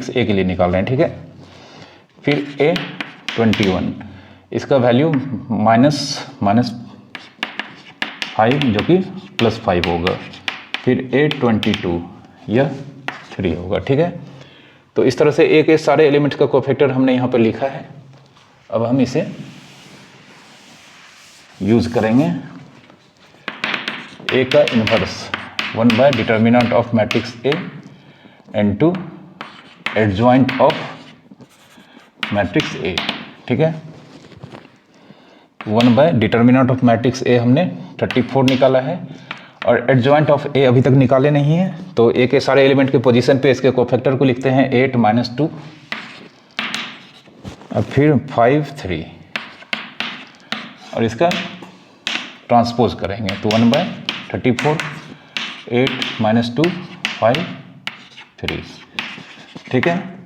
a के लिए निकाल रहे हैं, ठीक है। फिर a21 इसका वैल्यू -5 जो कि +5 होगा। फिर a22 यह 3 होगा, ठीक है। तो इस तरह से a के सारे एलिमेंट्स का कोफैक्टर हमने यहाँ पर लिखा है। अब हम इसे यूज करेंगे। a का inverse 1 bye determinant of matrix a into adjoint of matrix a, ठीक है। 1 bye determinant of matrix a हमने 34 निकाला है, और एडजॉइंट ऑफ a अभी तक निकाले नहीं है। तो a के सारे एलिमेंट के पोजीशन पे इसके कोफैक्टर को लिखते हैं 8 -2, और फिर 5 3, और इसका ट्रांसपोज करेंगे तो 1 बाय 34 8 -2 5 3, ठीक है।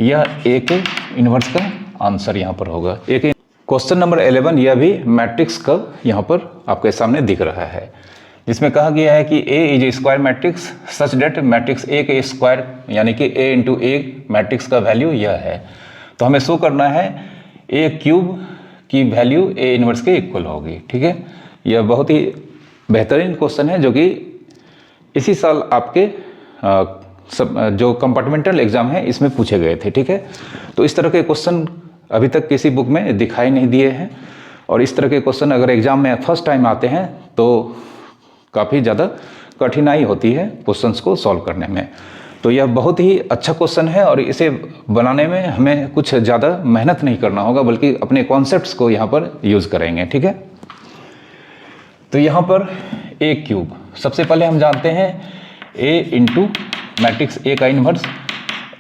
यह a के इन्वर्स का आंसर यहाँ पर होगा। एक क्वेश्चन नंबर 11 यह भी मैट्रिक्स का यहाँ पर आपके सामने दिख रहा है, जिसमें कहा गया है कि A is a square matrix such that matrix A के स्क्वायर यानी कि A इंटू A मैट्रिक्स का वैल्यू यह है। तो हमें शो करना है A क्यूब की वैल्यू A इनवर्स के इक्वल होगी, ठीक है। यह बहुत ही बेहतरीन क्वेश्चन है जो कि इसी साल आपके जो कंपार्टमेंटल एग्जाम है इसमें पूछे गए थे, ठीक है। तो इस तरह के क्वेश्चन अभी तक किसी बुक में दिखाई नहीं दिए हैं, और इस तरह के क्वेश्चन अगर एग्जाम में फर्स्ट टाइम आते हैं तो काफ़ी ज़्यादा कठिनाई होती है क्वेश्चंस को सॉल्व करने में। तो यह बहुत ही अच्छा क्वेश्चन है, और इसे बनाने में हमें कुछ ज़्यादा मेहनत नहीं करना होगा, बल्कि अपने कॉन्सेप्ट्स को यहाँ पर यूज़ करेंगे, ठीक है। तो यहाँ पर A क्यूब सबसे पहले हम जानते हैं A इंटू मैट्रिक्स A का इन्वर्स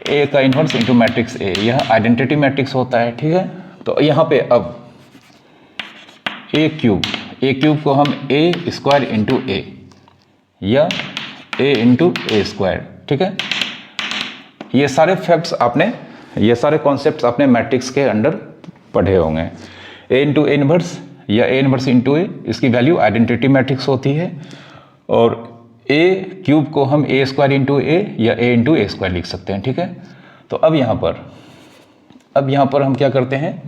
ए का इन्वर्स इंटू मैट्रिक्स ए, यह आइडेंटिटी मैट्रिक्स होता है, ठीक है। तो यहाँ पे अब ए क्यूब को हम ए स्क्वायर इंटू ए या ए इंटू ए स्क्वायर, ठीक है। ये सारे फैक्ट्स आपने, ये सारे कॉन्सेप्ट्स आपने मैट्रिक्स के अंडर पढ़े होंगे। ए इंटू ए इनवर्स या ए इनवर्स इंटू ए, इसकी वैल्यू आइडेंटिटी मैट्रिक्स होती है। और ए क्यूब को हम ए स्क्वायर इंटू ए या ए इंटू ए स्क्वायर लिख सकते हैं, ठीक है। तो अब यहाँ पर हम क्या करते हैं,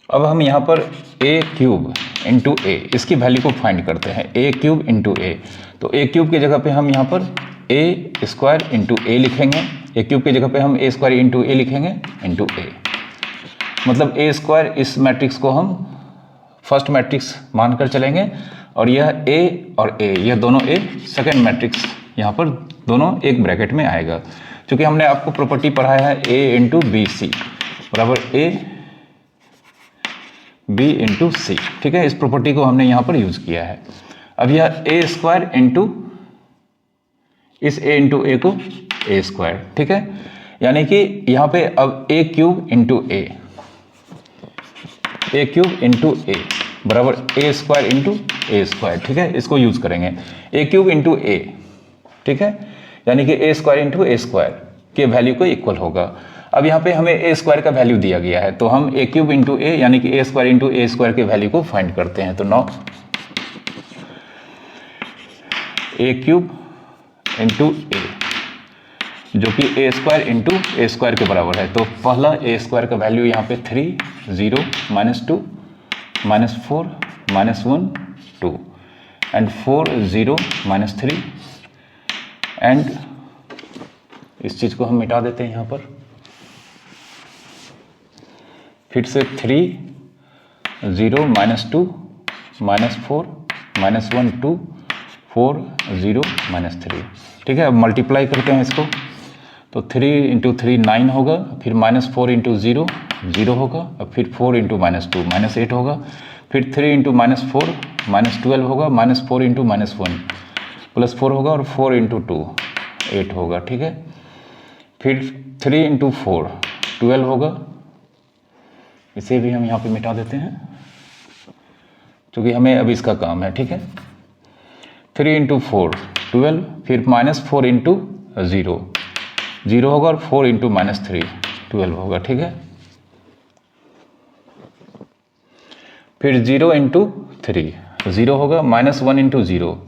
अब हम यहाँ पर ए क्यूब इंटू ए, इसकी वैल्यू को फाइंड करते हैं। ए क्यूब इंटू ए, तो ए क्यूब की जगह पे हम यहाँ पर ए स्क्वायर इंटू ए लिखेंगे। ए क्यूब की जगह पे हम ए स्क्वायर इंटू ए लिखेंगे इंटू ए, मतलब ए स्क्वायर इस मैट्रिक्स को हम फर्स्ट मैट्रिक्स मानकर चलेंगे और यह ए और ए, यह दोनों ए सेकेंड मैट्रिक्स यहाँ पर दोनों एक ब्रैकेट में आएगा। क्योंकि हमने आपको प्रॉपर्टी पढ़ाया है ए इंटू बी सी बराबर ए बी इंटू सी, ठीक है। इस प्रॉपर्टी को हमने यहाँ पर यूज किया है। अब यह ए स्क्वायर इंटू इस ए इंटू ए को ए स्क्वायर, ठीक है। यानी कि यहाँ पे अब ए क्यूब इंटू ए इंटू ए बराबर ए स्क्वायर इंटू ए स्क्वायर, ठीक है। इसको यूज करेंगे ए क्यूब इंटू ए, ठीक है। यानी कि ए स्क्वायर इंटू ए स्क्वायर के वैल्यू को इक्वल होगा। अब यहाँ पे हमें ए स्क्वायर का वैल्यू दिया गया है, तो हम ए क्यूब इंटू ए यानी कि ए स्क्वायर इंटू ए स्क्वायर के वैल्यू को फाइंड करते हैं। तो 9 ए क्यूब इंटू ए जो कि ए स्क्वायर इंटू ए स्क्वायर के बराबर है। तो पहला ए स्क्वायर का वैल्यू यहाँ पे 3 0 -2 -4 -1 2 एंड 4 0 -3 एंड इस चीज को हम मिटा देते हैं यहाँ पर। फिर से 3 0 -2 -4 -1 2 4 0 -3, ठीक है। अब मल्टीप्लाई करते हैं इसको, तो 3 इंटू 3 9 होगा, फिर -4 इंटू 0 0 होगा, अब फिर 4 इंटू -2 -8 होगा, फिर 3 इंटू -4 -12 होगा, -4 इंटू -1 +4 होगा और 4 इंटू 2 8 होगा, ठीक है। फिर 3 इंटू 4 12 होगा, इसे भी हम यहाँ पे मिटा देते हैं क्योंकि हमें अब इसका काम है, ठीक है। 3 इंटू 4 12, फिर -4 इंटू 0 0 होगा और 4 इंटू -3 12 होगा, ठीक है। फिर 0 इंटू 3 0 होगा, -1 इंटू 0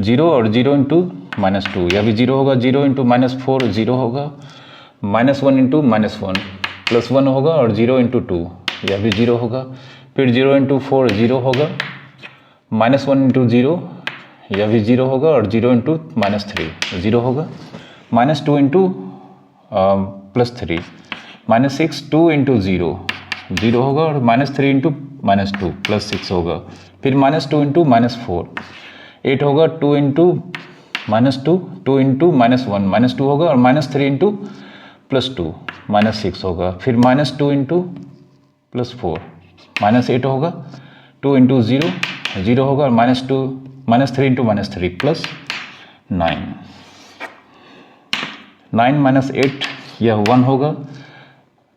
0 और 0 इंटू -2 यह भी 0 होगा, 0 इंटू -4 0 होगा, -1 इंटू -1 +1 होगा और 0 इंटू 2 यह भी 0 होगा, फिर 0 इंटू 4 0 होगा, -1 इंटू 0 यह भी 0 होगा और 0 इंटू -3 0 होगा, -2 इंटू +3 -6 2 इंटू 0 0 होगा और -3 इंटू -2 +6 होगा, फिर -2 इंटू -4 8 होगा, 2 इंटू -2 2 इंटू -1 -2 होगा और -3 इंटू +2 -6 होगा, फिर -2 इंटू +4 -8 होगा, 2 इंटू 0 0 होगा और -3 इंटू -3 +9 9 -8 यह 1 होगा,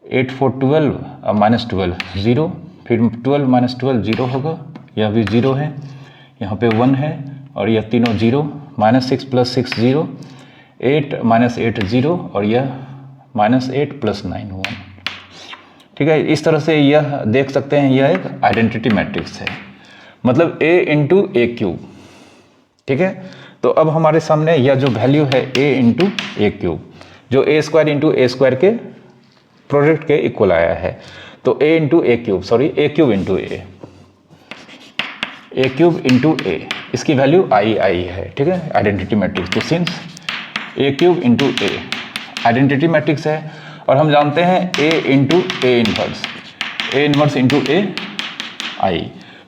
8 4 12 और -12 0, फिर 12 -12 0 होगा, यह भी 0 है, यहाँ पे 1 है और यह तीनों 0, -6 + 6 0 8 -8 0 और यह -8 + 9 1, ठीक है। इस तरह से यह देख सकते हैं, यह एक आइडेंटिटी मैट्रिक्स है, मतलब a इंटू ए क्यूब, ठीक है। तो अब हमारे सामने यह जो वैल्यू है a इंटू ए क्यूब जो A square into A square के प्रोडक्ट के इक्वल आया है, तो a into A cube A cube into A cube into A, इसकी वैल्यू आई है, ठीक है, आइडेंटिटी मैट्रिक्स। तो since A cube into A identity matrix है और हम जानते हैं a into A inverse, A inverse into A I.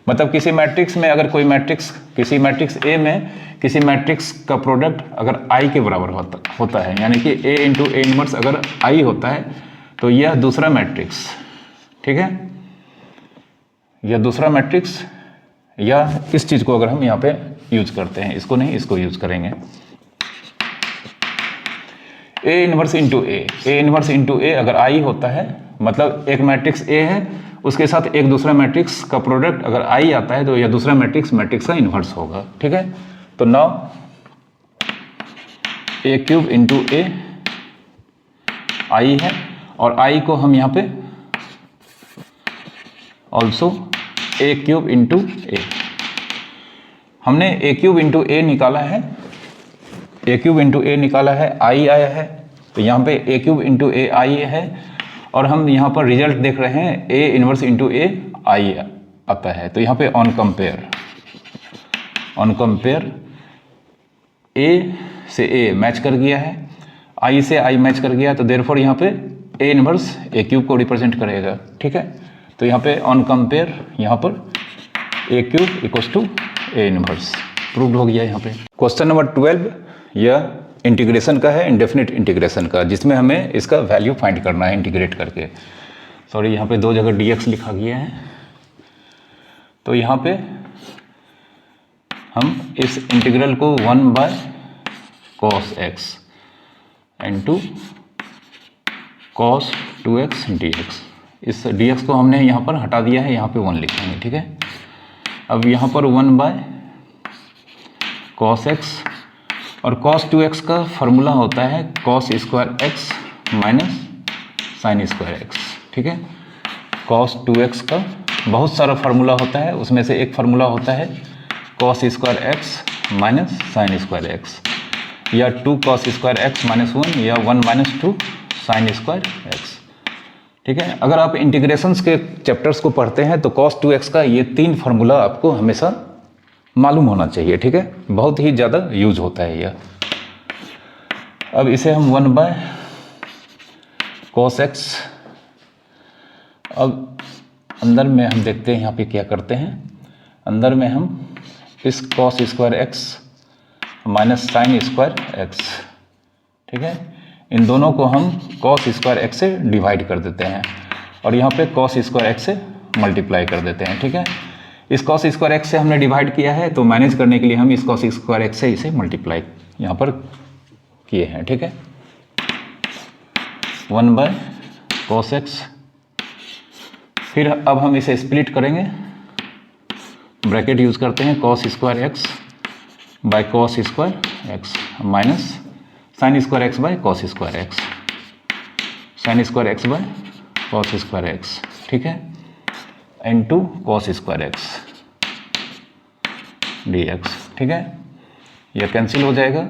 मतलब किसी मैट्रिक्स में अगर कोई मैट्रिक्स, किसी मैट्रिक्स A में किसी मैट्रिक्स का प्रोडक्ट अगर I के बराबर होता है, यानी कि A इंटू ए इनवर्स अगर I होता है, तो यह दूसरा मैट्रिक्स, ठीक है, यह दूसरा मैट्रिक्स, या इस चीज़ को अगर हम यहाँ पे यूज करते हैं, इसको नहीं, इसको यूज करेंगे, A inverse into A, A inverse into A अगर I होता है, मतलब एक मैट्रिक्स A है, उसके साथ एक दूसरा मैट्रिक्स का प्रोडक्ट अगर I आता है, तो यह दूसरा मैट्रिक्स का इन्वर्स होगा, ठीक है। तो now A cube into A आई है, और I को हम यहाँ पे ऑल्सो ए क्यूब इंटू ए, हमने ए क्यूब इंटू ए निकाला है, ए क्यूब इंटू ए निकाला है, I आया है, तो यहाँ पे ए क्यूब इंटू ए आई है, और हम यहाँ पर रिजल्ट देख रहे हैं ए इनवर्स इंटू ए आई आता है। तो यहाँ पे ऑन कंपेयर ए से ए मैच कर गया है, आई से आई मैच कर गया, तो देयरफॉर यहाँ पे ए इनवर्स ए क्यूब को रिप्रेजेंट करेगा, ठीक है। तो यहाँ पे ऑन कंपेयर यहाँ पर A cube equals to A inverse proved हो गया यहाँ पे। क्वेश्चन नंबर 12 यह इंटीग्रेशन का है, इंडेफिनिट इंटीग्रेशन का, जिसमें हमें इसका वैल्यू फाइंड करना है इंटीग्रेट करके। सॉरी, यहाँ पे दो जगह dx लिखा गया है, तो यहाँ पे हम इस इंटीग्रल को 1 by cos x into cos 2x dx, इस dx को हमने यहाँ पर हटा दिया है, यहाँ पे 1 लिखेंगे, ठीक है। अब यहाँ पर 1 बाय cos x, और cos 2x का फॉर्मूला होता है cos square x minus sine square x, ठीक है। cos 2x का बहुत सारा फार्मूला होता है, उसमें से एक फार्मूला होता है cos square x minus sine square x, या 2 cos स्क्वायर x माइनस 1, या 1 माइनस 2 साइन स्क्वायर x, ठीक है। अगर आप इंटीग्रेशंस के चैप्टर्स को पढ़ते हैं तो cos 2x का ये 3 फार्मूला आपको हमेशा मालूम होना चाहिए, ठीक है, बहुत ही ज़्यादा यूज होता है यह। अब इसे हम 1 बाय cos x, अब अंदर में हम देखते हैं यहाँ पे क्या करते हैं, अंदर में हम इस cos square x minus sine square x, ठीक है, इन दोनों को हम cos स्क्वायर x से डिवाइड कर देते हैं, और यहाँ पे cos स्क्वायर x से मल्टीप्लाई कर देते हैं, ठीक है। इस cos स्क्वायर x से हमने डिवाइड किया है, तो मैनेज करने के लिए हम इस cos स्क्वायर x से इसे मल्टीप्लाई यहाँ पर किए हैं, ठीक है। 1 बाय cos x, फिर अब हम इसे स्प्लिट करेंगे, ब्रैकेट यूज करते हैं, cos square x by cos square x minus sine square x by cos square x, sine square x by cos square x, ठीक है, into cos square x dx, ठीक है। यह कैंसिल हो जाएगा,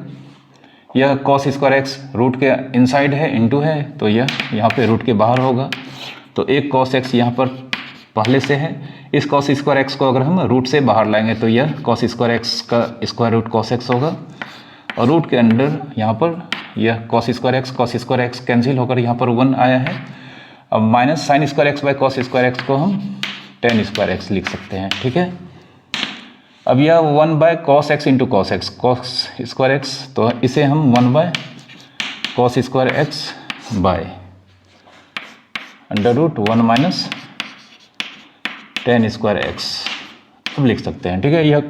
यह cos स्क्वायर x रूट के inside है, इनटू है, तो यह यहाँ पे रूट के बाहर होगा, तो एक cos x यहाँ पर पहले से है, इस cos स्क्वायर x को अगर हम रूट से बाहर लाएंगे तो यह cos स्क्वायर x का स्क्वायर रूट cos x होगा, और रूट के अंदर यहाँ पर यह cos स्क्वायर x कैंसिल होकर यहाँ पर 1 आया है। अब minus sine square x by cos square x को हम tan स्क्वायर x लिख सकते हैं, ठीक है। अब यह 1 by cos x into cos square x, तो इसे हम 1 by cos square x by under root 1 minus tan square x अब लिख सकते हैं, ठीक है। यह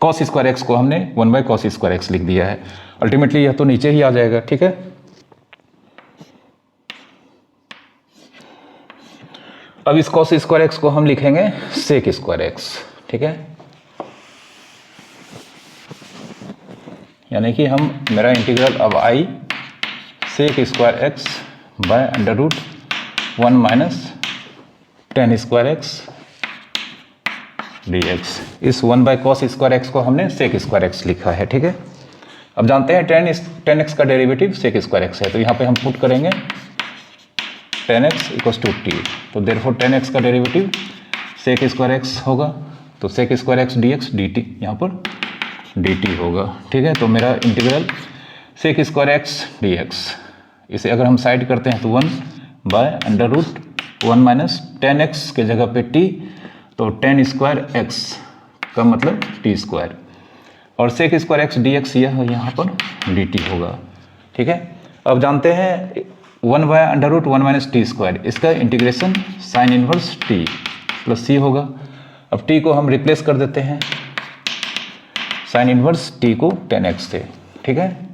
cos स्क्वायर x को हमने 1 बाय cos स्क्वायर x लिख दिया है, अल्टीमेटली यह तो नीचे ही आ जाएगा, ठीक है। अब इस cos स्क्वायर x को हम लिखेंगे sec स्क्वायर x, ठीक है, यानी कि हम मेरा इंटीग्रल अब I sec square x by under root 1 minus tan square x dx, इस 1 बाय cos स्क्वायर x को हमने sec स्क्वायर x लिखा है, ठीक है। अब जानते हैं tan x का डेरिवेटिव sec स्क्वायर x है, तो यहाँ पे हम पुट करेंगे tan x equals to t, तो देयरफॉर tan x का डेरिवेटिव sec स्क्वायर x होगा, तो sec square x dx dt यहाँ पर dt होगा, ठीक है। तो मेरा integral sec square x dx इसे अगर हम साइड करते हैं तो 1/√1 माइनस 10x के जगह पे t, तो 10 स्क्वायर x का मतलब t स्क्वायर, और सेक स्क्वायर x dx यह यहाँ पर dt होगा। ठीक है, अब जानते हैं 1/√1 माइनस टी स्क्वायर, इसका integration sine inverse t plus c होगा। अब t को हम रिप्लेस कर देते हैं साइन इनवर्स t को 10x से। ठीक है,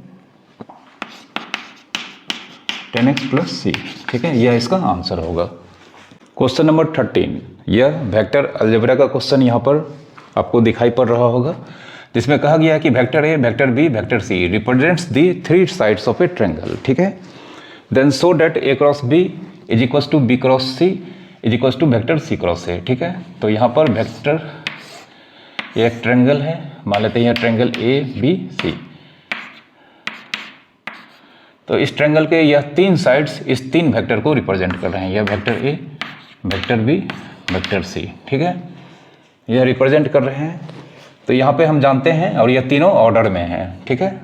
10x प्लस c। ठीक है, यह इसका आंसर होगा। क्वेश्चन नंबर 13, यह वेक्टर अलजेब्रा का क्वेश्चन यहाँ पर आपको दिखाई पड़ रहा होगा, जिसमें कहा गया है कि vector A, vector B, vector C represents the 3 sides of a triangle. ठीक है, then so that A cross B is equals to B cross C is equals to vector C cross A. ठीक है, तो यहाँ पर vector एक triangle है, मान लेते हैं यह ट्रायंगल ए बी सी। तो इस ट्रायंगल के यह 3 साइड्स इस 3 वेक्टर को रिप्रेजेंट कर रहे हैं, यह vector A, vector B, vector C. ठीक है, यह रिप्रेजेंट कर रहे हैं। तो यहाँ पे हम जानते हैं, और यह तीनों ऑर्डर में हैं। ठीक है,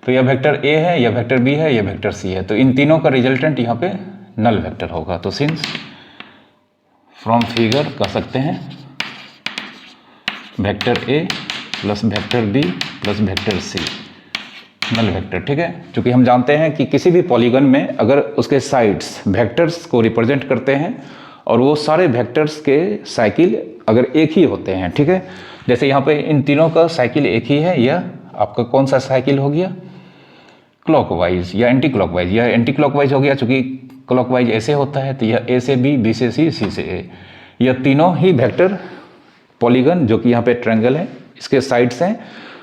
तो यह वेक्टर ए है, यह वेक्टर बी है, यह वेक्टर सी है, तो इन तीनों का रिजल्टेंट यहाँ पे नल वेक्टर होगा। तो सिंस फ्रॉम फिगर कह सकते हैं vector A plus vector B plus vector C null vector. ठीक है, क्योंकि हम जानते हैं कि किसी भी पॉलीगन में अगर उसके साइड्स वेक्टर्स को रिप्रेजेंट करते हैं और वो सारे वेक्टर्स के साइकिल अगर एक ही होते हैं, ठीक है, जैसे यहाँ पे इन तीनों का साइकिल एक ही है, यह आपका कौन सा साइकिल हो गया, क्लॉकवाइज या एंटी क्लॉकवाइज। यह एंटी क्लॉकवाइज हो गया, चूंकि क्लॉकवाइज ऐसे होता है, तो यह ए से बी, बी से सी, सी से ए, यह तीनों ही वेक्टर पॉलीगन जो कि यहाँ पे ट्रायंगल है इसके साइड्स हैं,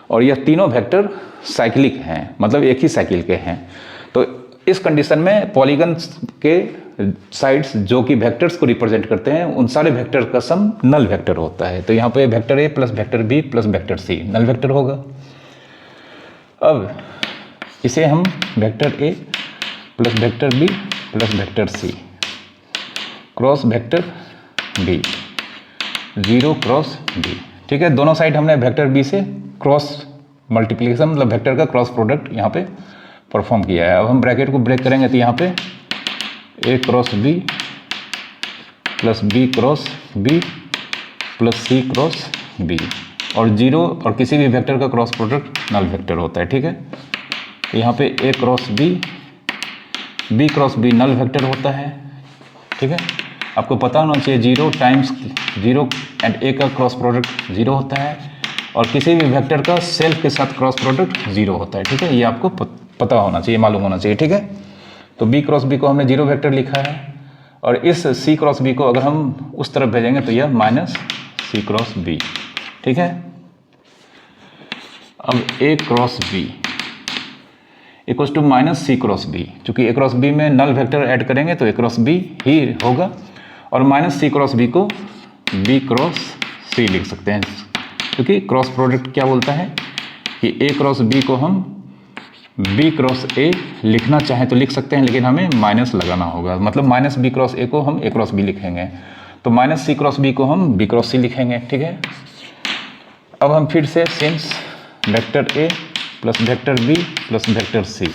और यह तीनों वेक्टर साइक्लिक हैं, मतलब एक ही साइकिल के हैं। तो इस कंडीशन में पॉलीगन के साइड्स जो कि वेक्टर्स को रिप्रेजेंट करते हैं, उन सारे वेक्टर का सम नल वेक्टर होता है। तो यहाँ पे vector A plus vector B plus vector C null vector होगा। अब इसे हम vector A plus vector B plus vector C cross vector B, 0 cross B. ठीक है, दोनों साइड हमने वेक्टर बी से क्रॉस मल्टीप्लिकेशन मतलब वेक्टर का क्रॉस प्रोडक्ट यहाँ पे परफॉर्म किया है। अब हम ब्रैकेट को ब्रेक करेंगे तो यहाँ पे A cross B plus B cross B plus C cross B, और 0 और किसी भी वेक्टर का क्रॉस प्रोडक्ट नल वेक्टर होता है। ठीक है, तो यहाँ पे A cross B cross B null vector होता है। ठीक है, आपको पता होना चाहिए 0 टाइम्स 0 एंड ए का क्रॉस प्रोडक्ट 0 होता है, और किसी भी वेक्टर का सेल्फ के साथ क्रॉस प्रोडक्ट 0 होता है। ठीक है, ये आपको पता होना चाहिए, मालूम होना चाहिए। ठीक है, तो बी क्रॉस बी को हमने 0 वेक्टर लिखा है, और इस सी क्रॉस बी को अगर हम उस तरफ भेजेंगे तो यह माइनस सी क्रॉस बी। ठीक है, अब A cross B equals to minus C cross B, चूंकि ए क्रॉस बी में नल वेक्टर ऐड करेंगे तो ए क्रॉस बी ही होगा, और माइनस सी क्रॉस बी को बी क्रॉस सी लिख सकते हैं, क्योंकि क्रॉस प्रोडक्ट क्या बोलता है कि ए क्रॉस बी को हम बी क्रॉस ए लिखना चाहें तो लिख सकते हैं, लेकिन हमें माइनस लगाना होगा, मतलब माइनस बी क्रॉस ए को हम ए क्रॉस बी लिखेंगे, तो माइनस सी क्रॉस बी को हम बी क्रॉस सी लिखेंगे। ठीक है, अब हम फिर से since vector A plus vector B plus vector C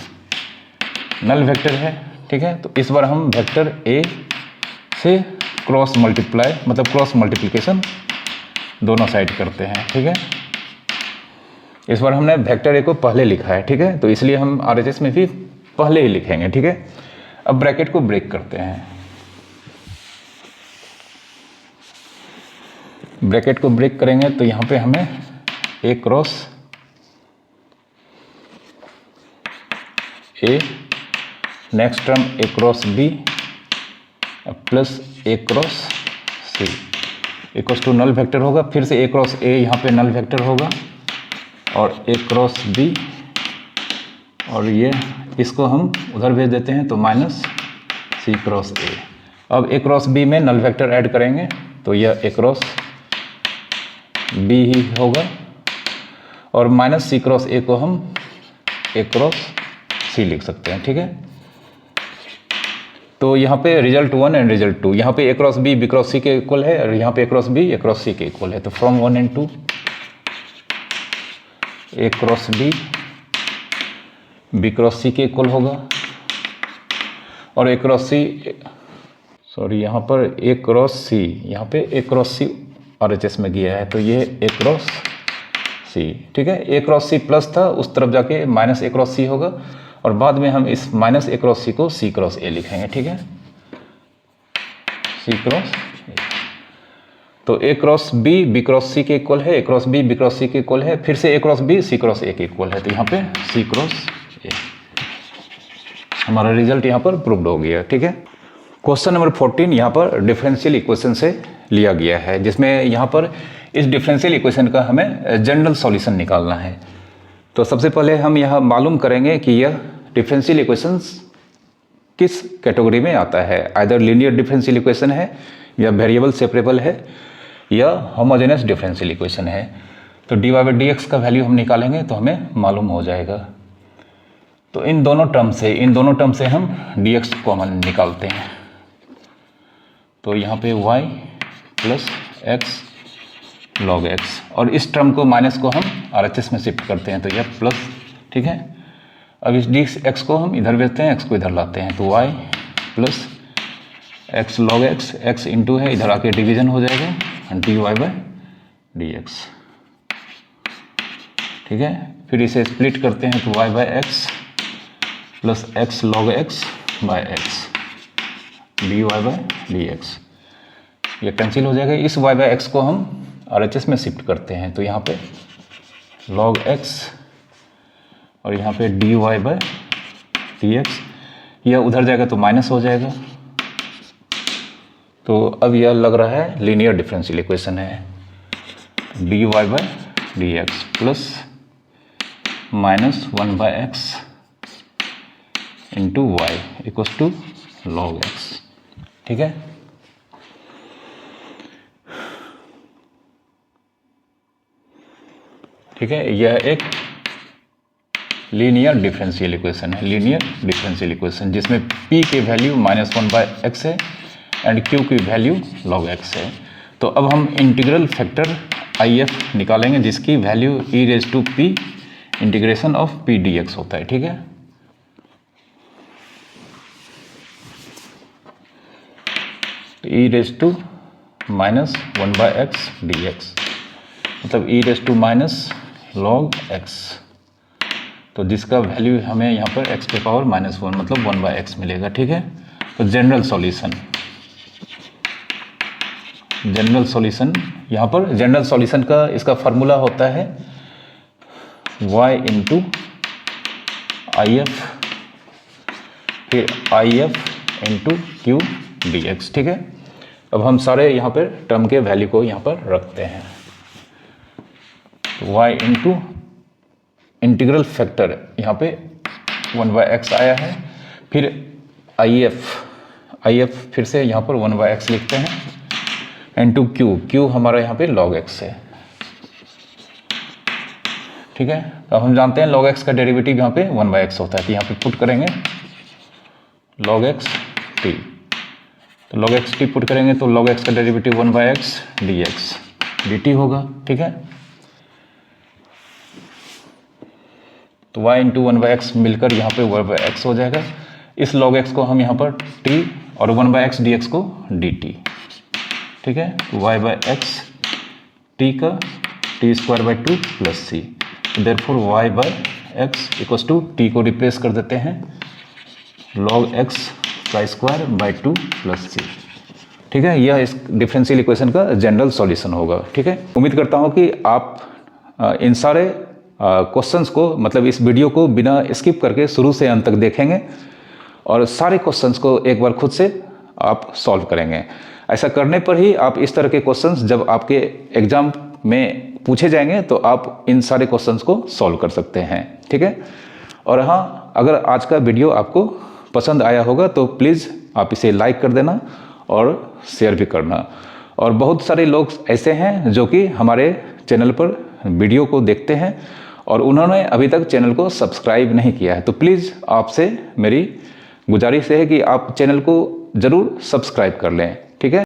null vector है। ठीक है, तो इस बार हम वेक्टर ए से क्रॉस मल्टीप्लाई मतलब क्रॉस मल्टीप्लिकेशन दोनों साइड करते हैं। ठीक है, इस बार हमने वेक्टर ए को पहले लिखा है। ठीक है, तो इसलिए हम आरएचएस में भी पहले ही लिखेंगे। ठीक है, अब ब्रैकेट को ब्रेक करते हैं। ब्रैकेट को ब्रेक करेंगे तो यहाँ पे हमें A cross A, next term A cross B plus A cross C equals to null vector होगा। फिर से ए क्रॉस ए यहाँ पे नल वेक्टर होगा, और ए क्रॉस बी, और ये इसको हम उधर भेज देते हैं तो माइनस सी क्रॉस ए। अब ए क्रॉस बी में नल वेक्टर ऐड करेंगे तो यह ए क्रॉस बी ही होगा, और माइनस सी क्रॉस ए को हम ए क्रॉस सी लिख सकते हैं। ठीक है, तो यहाँ पे रिजल्ट 1 एंड रिजल्ट 2, यहाँ पे A cross B cross C के इक्वल है, और यहाँ पे A cross B A cross C के इक्वल है। तो from 1 and 2 A cross B cross C के इक्वल होगा, और ए क्रॉस सी, सॉरी यहाँ पर ए क्रॉस सी, यहाँ पे ए क्रॉस सी RHS में गया है, तो ये ए क्रॉस सी, ठीक है। ए क्रॉस सी प्लस था, उस तरफ जाके माइनस ए क्रॉस सी होगा, और बाद में हम इस माइनस ए क्रॉस सी को सी क्रॉस ए लिखेंगे, ठीक है, सी क्रॉस ए। तो A cross B cross C के इक्वल है, A cross B cross C के इक्वल है, फिर से A cross B C cross A के इक्वल है, तो यहाँ पे सी क्रॉस ए। हमारा रिजल्ट यहाँ पर प्रूव्ड हो गया, ठीक है। क्वेश्चन नंबर 14 यहाँ पर डिफरेंशियल इक्वेशन से लिया गया है, जिसमें यहाँ पर इस डिफरेंशियल इक्वेशन का हमें जनरल सॉल्यूशन निकालना है। तो सबसे पहले हम यह मालूम करेंगे कि यह डिफरेंशियल इक्वेशंस किस कैटेगरी में आता है, आइदर लीनियर डिफरेंशियल इक्वेशन है, या वेरिएबल सेपरेबल है, या होमोजेनस डिफरेंशियल इक्वेशन है। तो dy/dx का वैल्यू हम निकालेंगे तो हमें मालूम हो जाएगा। तो इन दोनों टर्म से हम dx कॉमन निकालते हैं। तो यहाँ पे y plus x log x, और इस टर्म को माइनस को हम RHS में शिफ्ट करते हैं, तो यह प्लस, ठीक है। अब इस dx को हम इधर भेजते हैं, x को इधर लाते हैं, तो y plus x log x, x into है, इधर आके डिवीजन हो जाएगा, dy/dx, ठीक है। फिर इसे स्प्लिट करते हैं, तो y/x plus x log x by x dy/dx, ये कैंसिल हो जाएगा। इस y/x को हम RHS में शिफ्ट करते हैं, तो यहाँ पे log x और यहाँ पे dy/dx, यह उधर जाएगा तो माइनस हो जाएगा। तो अब यह लग रहा है लीनियर डिफरेंशियल इक्वेशन है, dy/dx plus minus 1/x into y equals to log x, ठीक है। ठीक है, यह एक लीनियर डिफरेंशियल इक्वेशन है, लीनियर डिफरेंशियल इक्वेशन, जिसमें p की वैल्यू -1/x है एंड q की वैल्यू log x है। तो अब हम इंटीग्रल फैक्टर IF निकालेंगे, जिसकी value e⁻p integration of p dx होता है, ठीक है। e⁻⁻1/x dx मतलब e⁻log x, तो जिसका वैल्यू हमें यहाँ पर x के पावर -1 मतलब 1/x मिलेगा, ठीक है। तो जनरल सॉल्यूशन यहाँ पर जनरल सॉल्यूशन का इसका फार्मूला होता है y इंटू IF फिर IF इंटू q dx, ठीक है। अब हम सारे यहाँ पर टर्म के वैल्यू को यहाँ पर रखते हैं। y इंटू इंटीग्रल फैक्टर यहाँ पे 1/x आया है, फिर IF फिर से यहाँ पर 1/x लिखते हैं, इंटू q हमारा यहाँ पे log x है, ठीक है। अब हम जानते हैं log x का डेरिवेटिव यहाँ पे 1/x होता है, तो यहाँ पे पुट करेंगे log x t, तो log x t पुट करेंगे तो log x का डेरिवेटिव 1/x dx dt होगा, ठीक है। तो y इंटू 1/x मिलकर यहाँ पे 1/x हो जाएगा। इस log x को हम यहाँ पर t और 1/x dx को dt, ठीक है। y/x t का t² / 2 plus c, therefore y/x equals to t को रिप्लेस कर देते हैं log x² / 2 प्लस c, ठीक है। यह इस डिफरेंशियल इक्वेशन का जनरल सॉल्यूशन होगा, ठीक है। उम्मीद करता हूँ कि आप इन सारे क्वेश्चंस को मतलब इस वीडियो को बिना स्किप करके शुरू से अंत तक देखेंगे और सारे क्वेश्चंस को एक बार खुद से आप सॉल्व करेंगे। ऐसा करने पर ही आप इस तरह के क्वेश्चंस जब आपके एग्जाम में पूछे जाएंगे तो आप इन सारे क्वेश्चंस को सॉल्व कर सकते हैं, ठीक है। और हाँ, अगर आज का वीडियो आपको पसंद आया होगा तो प्लीज़ आप इसे लाइक कर देना और शेयर भी करना। और बहुत सारे लोग ऐसे हैं जो कि हमारे चैनल पर वीडियो को देखते हैं और उन्होंने अभी तक चैनल को सब्सक्राइब नहीं किया है, तो प्लीज़ आपसे मेरी गुजारिश है कि आप चैनल को ज़रूर सब्सक्राइब कर लें, ठीक है।